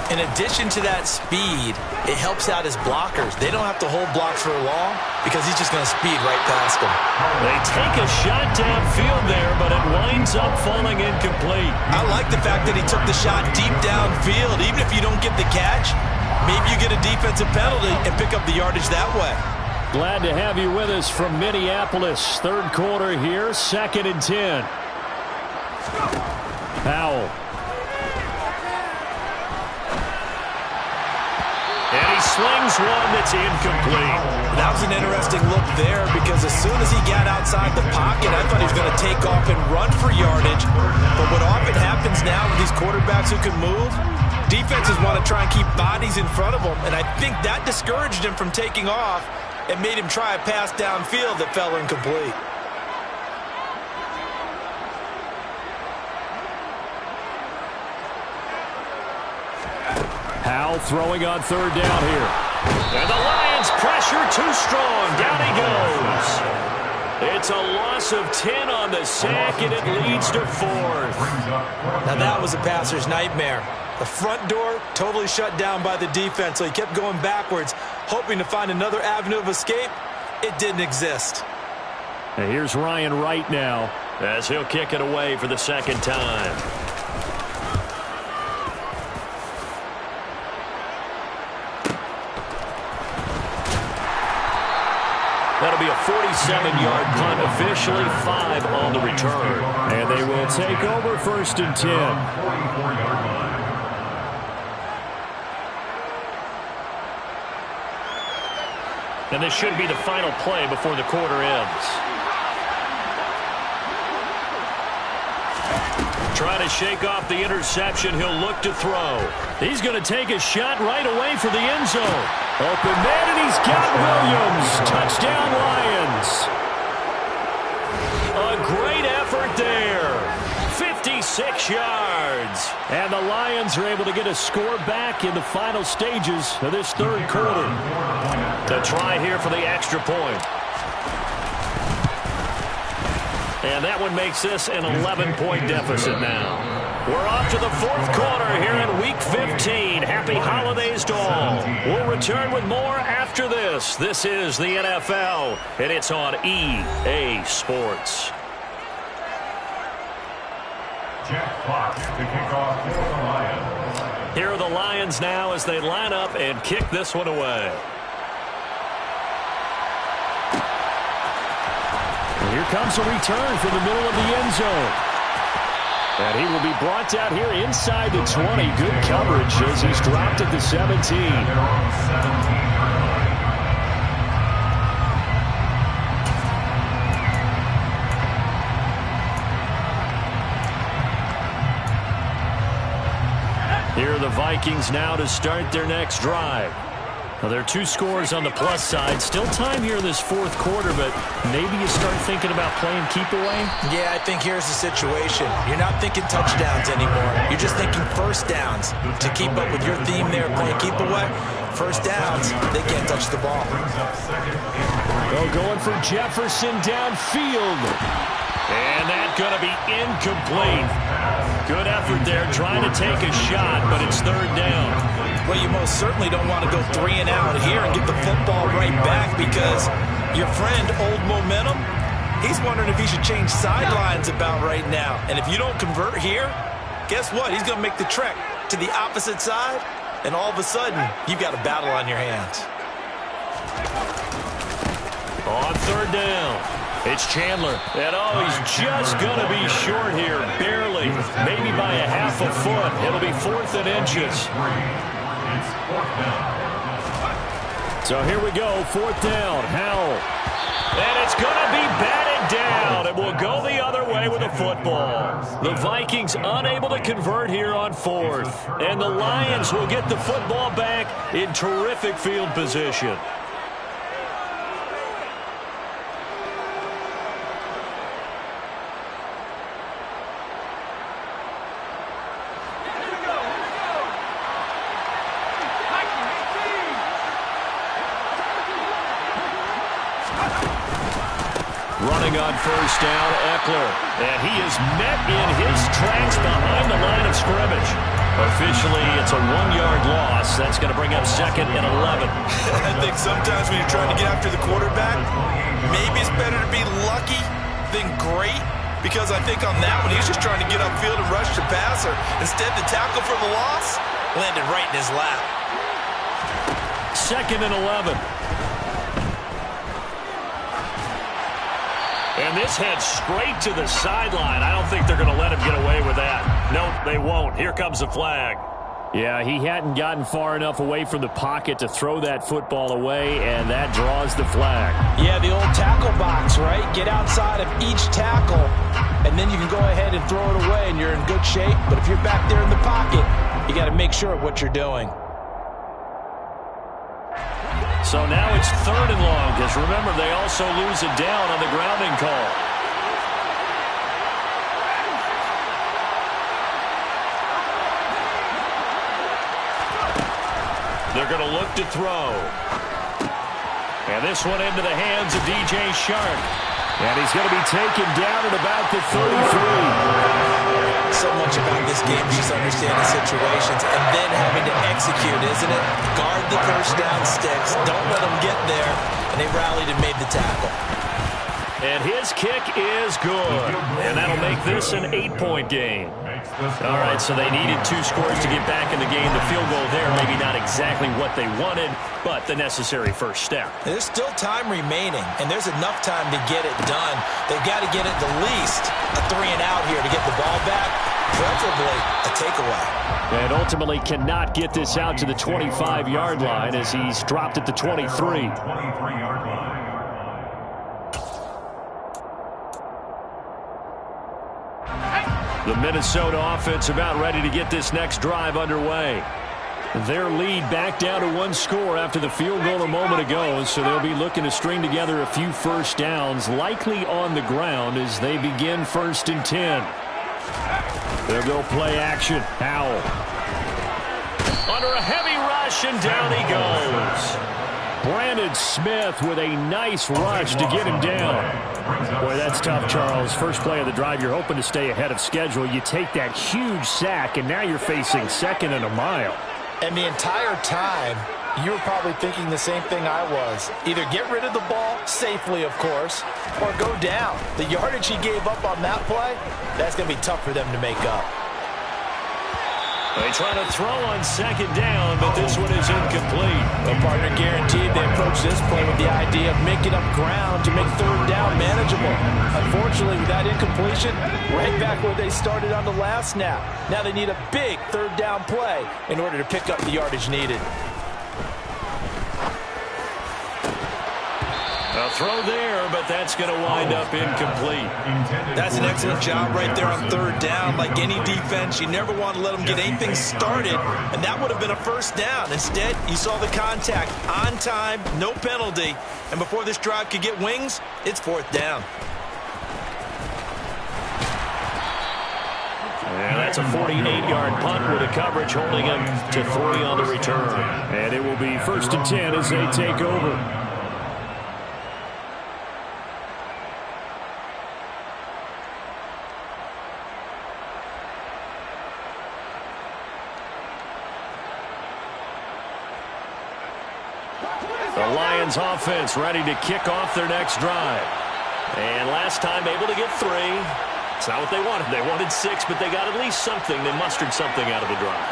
B: in addition to that speed, it helps out his blockers. They don't have to hold blocks for long because he's just going to speed right past them.
A: They take a shot downfield there, but it winds up falling incomplete.
B: I like the fact that he took the shot deep downfield. Even if you don't get the catch, maybe you get a defensive penalty and pick up the yardage that way.
A: Glad to have you with us from Minneapolis. Third quarter here, 2nd and 10. Powell. And he slings one that's incomplete.
B: That was an interesting look there because as soon as he got outside the pocket, I thought he was going to take off and run for yardage. But what often happens now with these quarterbacks who can move, defenses want to try and keep bodies in front of them. And I think that discouraged him from taking off and made him try a pass downfield that fell incomplete.
A: Powell throwing on 3rd down here. And the Lions pressure too strong. Down he goes. It's a loss of 10 on the sack, and it leads to 4th.
B: Now that was a passer's nightmare. The front door totally shut down by the defense, so he kept going backwards, hoping to find another avenue of escape. It didn't exist.
A: And here's Ryan Wright now as he'll kick it away for the 2nd time. That'll be a 47-yard punt, officially 5 on the return. And they will take over 1st and 10.
C: 44-yard line.
A: And this should be the final play before the quarter ends. Trying to shake off the interception, he'll look to throw. He's going to take a shot right away for the end zone. Open man, and he's got Williams. Touchdown, Lions. A great effort there. 56 yards. And the Lions are able to get a score back in the final stages of this 3rd quarter. To try here for the extra point. And that one makes this an 11-point deficit now. We're off to the 4th quarter here in Week 15. Happy holidays to all. We'll return with more after this. This is the NFL, and it's on EA Sports.
C: Jack Fox to kick off for the Lions.
A: Here are the Lions now as they line up and kick this one away. And here comes a return from the middle of the end zone. And he will be brought down here inside the 20. Good coverage as he's dropped at the 17. Here are the Vikings now to start their next drive. Well, there are 2 scores on the plus side. Still time here in this 4th quarter, but maybe you start thinking about playing keep away?
B: Yeah, I think here's the situation. You're not thinking touchdowns anymore. You're just thinking first downs. To keep up with your theme there, playing keep away, first downs, they can't touch the ball.
A: Going for Jefferson downfield. And that's going to be incomplete. Good effort there, trying to take a shot, but it's 3rd down.
B: Well, you most certainly don't want to go 3 and out here and get the football right back because your friend, Old Momentum, he's wondering if he should change sidelines about right now. And if you don't convert here, guess what? He's going to make the trek to the opposite side, and all of a sudden, you've got a battle on your hands.
A: On 3rd down. It's Chandler. And he's just going to be short here, barely, maybe by a half a foot. It'll be 4th and inches. So here we go, 4th down. Howell. And it's going to be batted down. It will go the other way with the football. The Vikings unable to convert here on 4th. And the Lions will get the football back in terrific field position. Running on first down, Eckler. And he is met in his tracks behind the line of scrimmage. Officially, it's a 1-yard loss. That's going to bring up 2nd and 11.
B: I think sometimes when you're trying to get after the quarterback, maybe it's better to be lucky than great. Because I think on that one, he's just trying to get upfield and rush the passer. Instead, the tackle for the loss landed right in his lap.
A: 2nd and 11. And this heads straight to the sideline. I don't think they're going to let him get away with that. Nope, they won't. Here comes the flag. Yeah, he hadn't gotten far enough away from the pocket to throw that football away, and that draws the flag.
B: Yeah, the old tackle box, right? Get outside of each tackle, and then you can go ahead and throw it away, and you're in good shape. But if you're back there in the pocket, you got to make sure of what you're doing.
A: So now it's 3rd and long, because remember, they also lose it down on the grounding call. They're going to look to throw. And this one into the hands of DJ Shark. And he's going to be taken down at about the 33.
B: So much about this game is just understanding situations and then having to execute, isn't it? Guard the first down sticks. Don't let them get there. And they rallied and made the tackle.
A: And his kick is good. And that'll make this an 8-point game. All right, so they needed 2 scores to get back in the game. The field goal there, maybe not exactly what they wanted, but the necessary first step.
B: There's still time remaining, and there's enough time to get it done. They've got to get at the least a 3-and-out here to get the ball back, preferably a takeaway.
A: And ultimately cannot get this out to the 25-yard line as he's dropped at the 23.
C: 23-yard line.
A: The Minnesota offense about ready to get this next drive underway. Their lead back down to 1 score after the field goal a moment ago, so they'll be looking to string together a few first downs, likely on the ground as they begin 1st and 10. They'll go play action. Howell. Under a heavy rush, and down he goes. Brandon Smith with a nice rush to get him down. Boy, that's tough, Charles. First play of the drive, you're hoping to stay ahead of schedule. You take that huge sack, and now you're facing 2nd and a mile.
B: And the entire time, you were probably thinking the same thing I was. Either get rid of the ball, safely, of course, or go down. The yardage he gave up on that play, that's going to be tough for them to make up.
A: They try to throw on 2nd down, but this one is incomplete.
B: Well, partner, guaranteed they approach this play with the idea of making up ground to make 3rd down manageable. Unfortunately, with that incompletion, right back where they started on the last snap. Now they need a big 3rd down play in order to pick up the yardage needed.
A: A throw there, but that's going to wind up incomplete.
B: That's an excellent job right there on 3rd down. Like any defense, you never want to let them get anything started, and that would have been a 1st down. Instead, you saw the contact on time, no penalty, and before this drive could get wings, it's 4th down.
A: And that's a 48-yard punt with a coverage holding him to 3 on the return. And it will be 1st and 10 as they take over. The Lions offense ready to kick off their next drive. And last time able to get 3. It's not what they wanted. They wanted 6, but they got at least something. They mustered something out of the drive.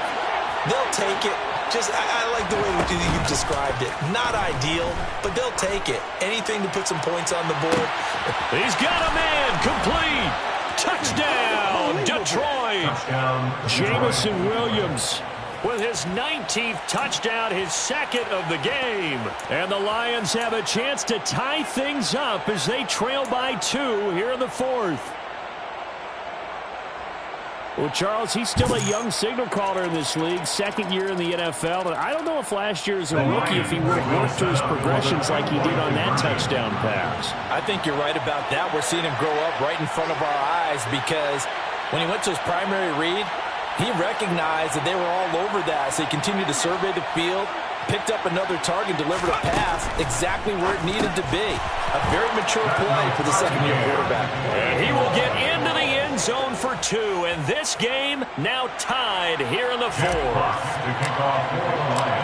B: They'll take it. I like the way you've described it. Not ideal, but they'll take it. Anything to put some points on the board.
A: He's got a man. Complete. Touchdown, Detroit.
C: Touchdown.
A: Jamison Williams with his 19th touchdown, his 2nd of the game. And the Lions have a chance to tie things up as they trail by 2 here in the 4th. Well, Charles, he's still a young signal caller in this league, 2nd year in the NFL. But I don't know if last year as a rookie, if he would have worked through his progressions like he did on that touchdown pass.
B: I think you're right about that. We're seeing him grow up right in front of our eyes because when he went to his primary read, He recognized that they were all over that, so he continued to survey the field, picked up another target, delivered a pass exactly where it needed to be. A very mature play for the second-year quarterback.
A: And he will get into the end zone for 2, and this game now tied here in the 4th.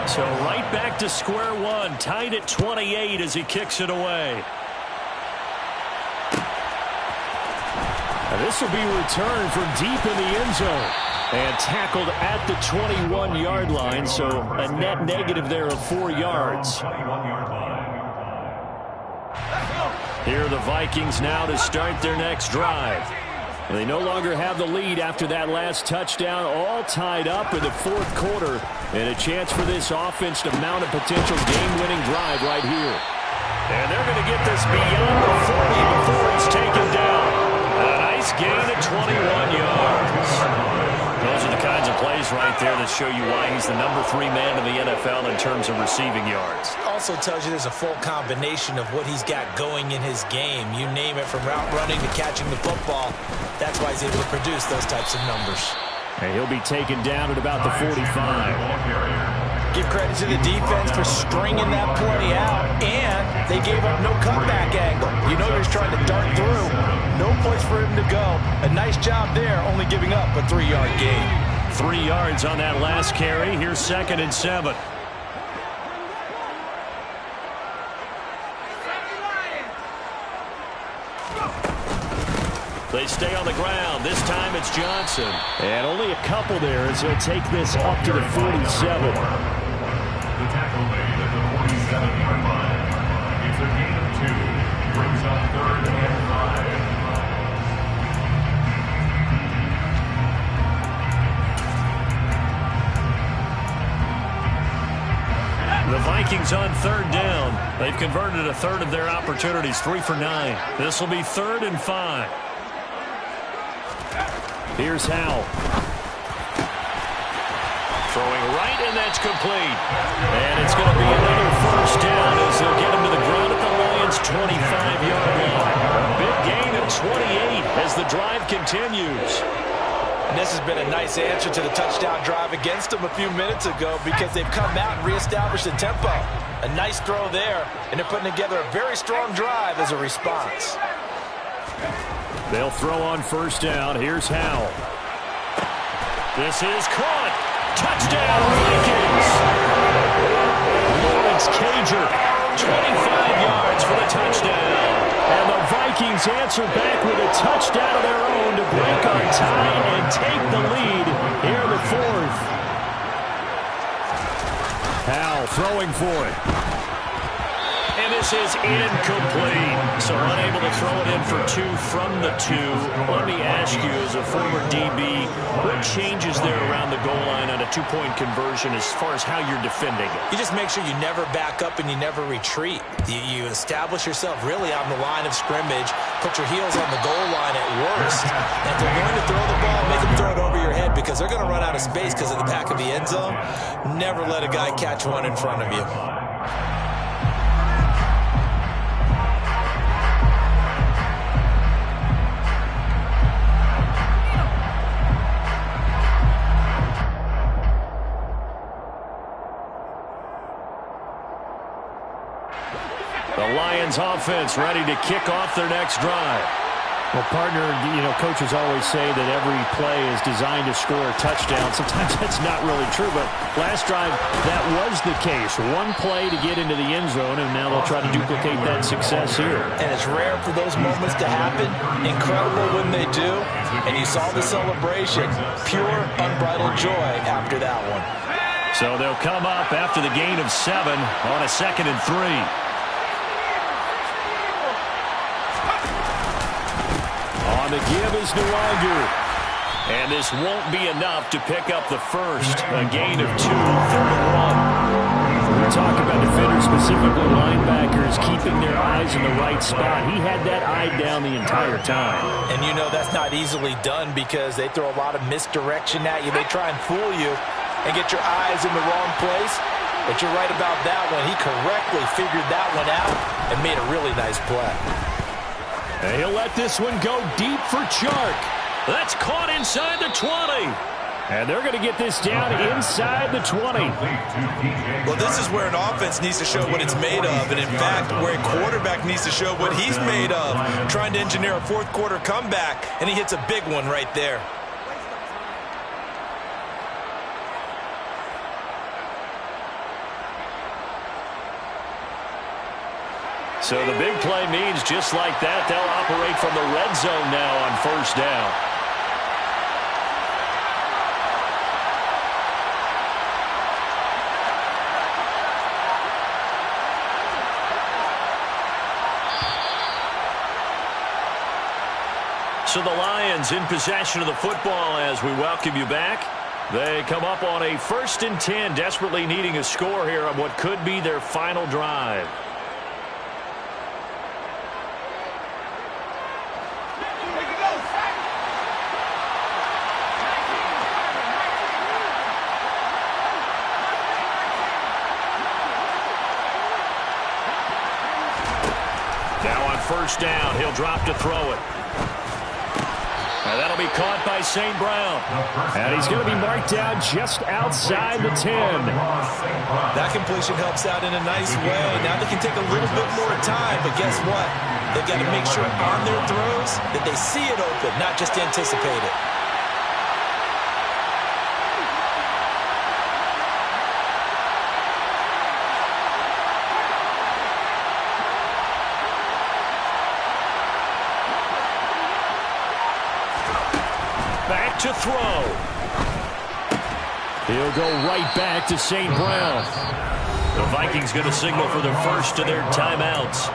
A: So right back to square one, tied at 28 as he kicks it away. And this will be returned from deep in the end zone. And tackled at the 21-yard line, so a net negative there of 4 yards. Here are the Vikings now to start their next drive. They no longer have the lead after that last touchdown, all tied up in the 4th quarter, and a chance for this offense to mount a potential game-winning drive right here. And they're going to get this beyond the 40 before he's taken down. A nice gain of 21 yards. Those are the kinds of plays right there that show you why he's the number 3 man in the NFL in terms of receiving yards.
B: Also tells you there's a full combination of what he's got going in his game. You name it, from route running to catching the football. That's why he's able to produce those types of numbers.
A: And he'll be taken down at about the 45.
B: Give credit to the defense for stringing that play out, and they gave up no comeback angle. You know he's trying to dart through. No place for him to go. A nice job there, only giving up a 3-yard gain.
A: 3 yards on that last carry. Here's 2nd and 7. They stay on the ground. This time it's Johnson. And only a couple there as he'll take this up to the 47.
C: The tackle made at the 47-yard line. It's a gain of 2. Brings up 3rd and 5.
A: The Vikings on 3rd down. They've converted a third of their opportunities, 3 for 9. This will be 3rd and 5. Here's Howell. Throwing right, and that's complete. And it's going to be another 1st down as they'll get him to the ground at the Lions' 25-yard line. A big gain of 28 as the drive continues.
B: And this has been a nice answer to the touchdown drive against them a few minutes ago, because they've come out and reestablished the tempo. A nice throw there, and they're putting together a very strong drive as a response.
A: They'll throw on 1st down. Here's Howell. This is caught. Touchdown, Vikings. Lawrence Cager, 25 yards for the touchdown. And the Vikings answer back with a touchdown of their own to break on time and take the lead here in the 4th. Howell throwing for it. And this is incomplete. So unable to throw it in for 2 from the 2. Let me ask you, as a former DB, what changes there around the goal line on a 2-point conversion as far as how you're defending it?
B: You just make sure you never back up and you never retreat. You establish yourself really on the line of scrimmage, put your heels on the goal line at worst. And if they're going to throw the ball, make them throw it over your head, because they're going to run out of space because of the back of the end zone. Never let a guy catch one in front of you.
A: The Lions offense ready to kick off their next drive. Well, partner, coaches always say that every play is designed to score a touchdown. Sometimes that's not really true, but last drive, that was the case. One play to get into the end zone, and now they'll try to duplicate that success here.
B: And it's rare for those moments to happen. Incredible when they do. And you saw the celebration. Pure, unbridled joy after that one.
A: So they'll come up after the gain of 7 on a 2nd and 3. On the give is Nwangu. And this won't be enough to pick up the first. A gain of 2, 3rd and 1. We talk about defenders, specifically linebackers, keeping their eyes in the right spot. He had that eye down the entire time.
B: And you know that's not easily done, because they throw a lot of misdirection at you. They try and fool you and get your eyes in the wrong place. But you're right about that one. He correctly figured that one out and made a really nice play.
A: And he'll let this one go deep for Chark. That's caught inside the 20. And they're going to get this down inside the 20.
B: Well, this is where an offense needs to show what it's made of. And, in fact, where a quarterback needs to show what he's made of. Trying to engineer a fourth-quarter comeback, and he hits a big one right there.
A: So the big play means just like that, they'll operate from the red zone now on first down. So the Lions in possession of the football as we welcome you back. They come up on a 1st and 10, desperately needing a score here on what could be their final drive. First down, he'll drop to throw it. And that'll be caught by St. Brown. And he's going to be marked down just outside the 10.
B: That completion helps out in a nice way. Now they can take a little bit more time, but guess what? They've got to make sure on their throws that they see it open, not just anticipate it.
A: To throw. He'll go right back to St. Brown. The Vikings going to signal for the first of their timeouts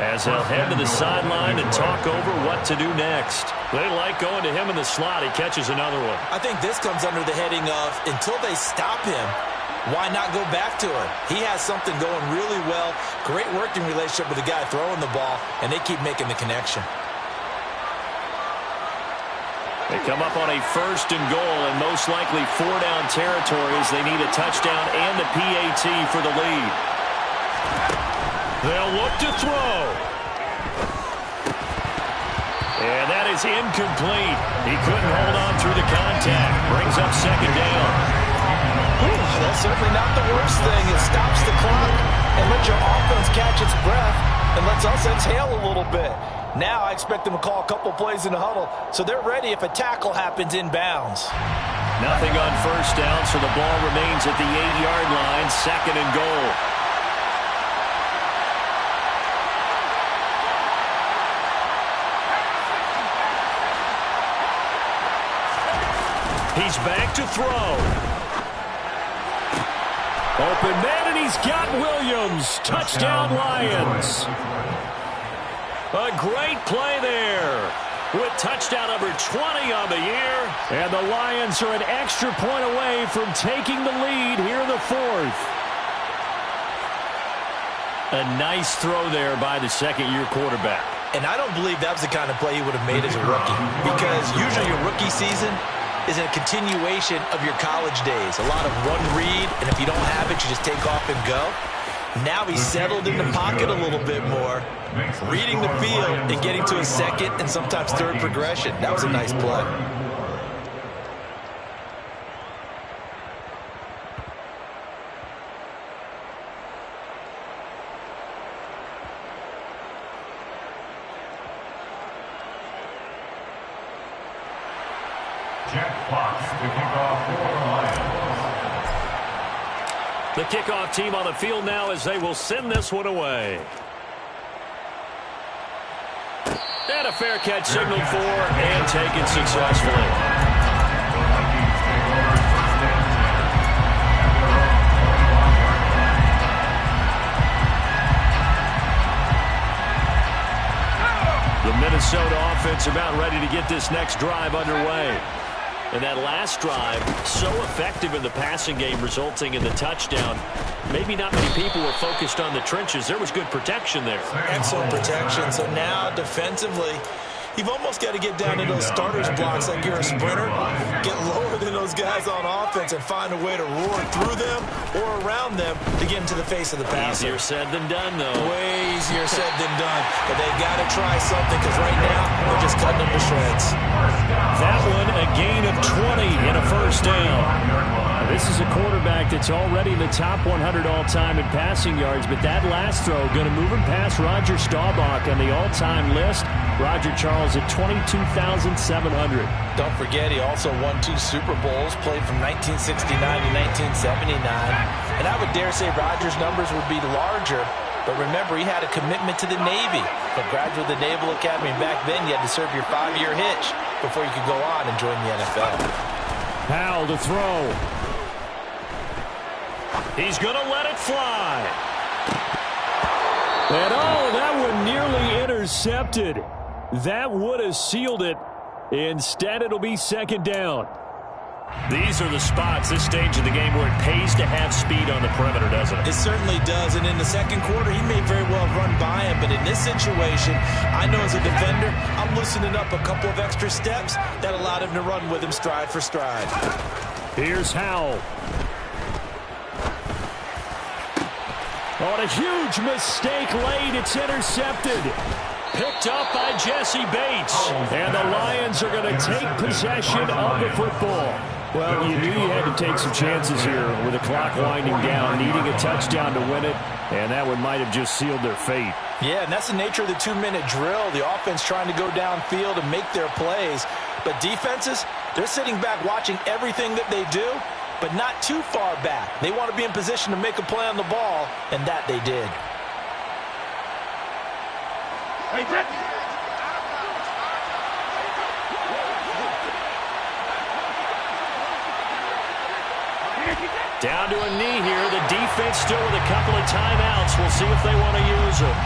A: as they'll head to the sideline and talk over what to do next. They like going to him in the slot. He catches another one.
B: I think this comes under the heading of until they stop him, why not go back to him? He has something going really well. Great working relationship with the guy throwing the ball, and they keep making the connection.
A: They come up on a 1st and goal and most likely 4-down territory as they need a touchdown and a PAT for the lead. They'll look to throw. And that is incomplete. He couldn't hold on through the contact. Brings up 2nd down.
B: That's certainly not the worst thing. It stops the clock and lets your offense catch its breath and lets us exhale a little bit. Now I expect them to call a couple plays in the huddle, so they're ready if a tackle happens inbounds.
A: Nothing on first down, so the ball remains at the 8-yard line, 2nd and goal. He's back to throw. Open man, and he's got Williams. Touchdown, Lions. A great play there with touchdown number 20 on the year. And the Lions are an extra point away from taking the lead here in the 4th. A nice throw there by the 2nd-year quarterback.
B: And I don't believe that was the kind of play he would have made as a rookie, because usually your rookie season is a continuation of your college days. A lot of one read, and if you don't have it, you just take off and go. Now he's settled in the pocket a little bit more, reading the field and getting to a 2nd and sometimes 3rd progression. That was a nice play.
C: Jack Fox to kick off for the Lions.
A: The kickoff team on the field now as they will send this one away. And a fair catch signaled for and taken successfully. The Minnesota offense about ready to get this next drive underway. And that last drive, so effective in the passing game, resulting in the touchdown. Maybe not many people were focused on the trenches. There was good protection there.
B: Excellent protection. So now defensively, You've almost got to get down to those starters blocks like you're a sprinter, get lower than those guys on offense and find a way to roar through them or around them to get into the face of the passer.
A: Easier said than done, though.
B: Way easier said than done. But they got to try something because right now they're just cutting them to shreds.
A: That one, a gain of 20 and a first down. This is a quarterback that's already in the top 100 all-time in passing yards, but that last throw going to move him past Roger Staubach on the all-time list. Roger Charles at 22,700.
B: Don't forget, he also won 2 Super Bowls, played from 1969 to 1979. And I would dare say Roger's numbers would be larger, but remember, he had a commitment to the Navy. A graduate of the Naval Academy, and back then you had to serve your 5-year hitch before you could go on and join the NFL.
A: Powell to throw. He's going to let it fly. And oh, that one nearly intercepted. That would have sealed it. Instead, it'll be second down. These are the spots, this stage of the game, where it pays to have speed on the perimeter, doesn't it?
B: It certainly does, and in the second quarter, he may very well have run by him, but in this situation, I know as a defender, I'm loosening up a couple of extra steps that allowed him to run with him stride for stride.
A: Here's Howell. On a huge mistake late, it's intercepted. Picked up by Jesse Bates. And the Lions are going to take possession of the football. Well, you knew you had to take some chances here with the clock winding down, needing a touchdown to win it, and that one might have just sealed their fate.
B: Yeah, and that's the nature of the 2-minute drill. The offense trying to go downfield and make their plays. But defenses, they're sitting back watching everything that they do, but not too far back. They want to be in position to make a play on the ball, and that they did.
A: Down to a knee here. The defense still with a couple of timeouts. We'll see if they want to use them.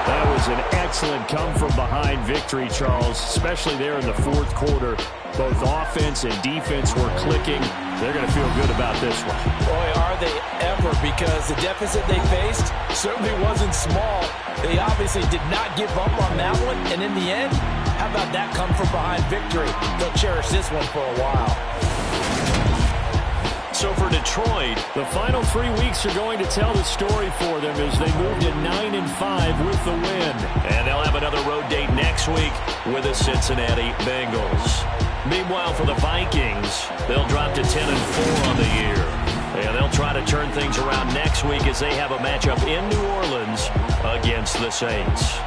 A: That was an excellent come-from-behind victory, Charles, especially there in the fourth quarter. Both offense and defense were clicking. They're going to feel good about this one.
B: Boy, are they ever, because the deficit they faced certainly wasn't small. They obviously did not give up on that one, and in the end, how about that come-from-behind victory? They'll cherish this one for a while.
A: So for Detroit, the final 3 weeks are going to tell the story for them as they move to 9-5 with the win. And they'll have another road date next week with the Cincinnati Bengals. Meanwhile, for the Vikings, they'll drop to 10-4 on the year. And they'll try to turn things around next week as they have a matchup in New Orleans against the Saints.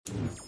C: 2.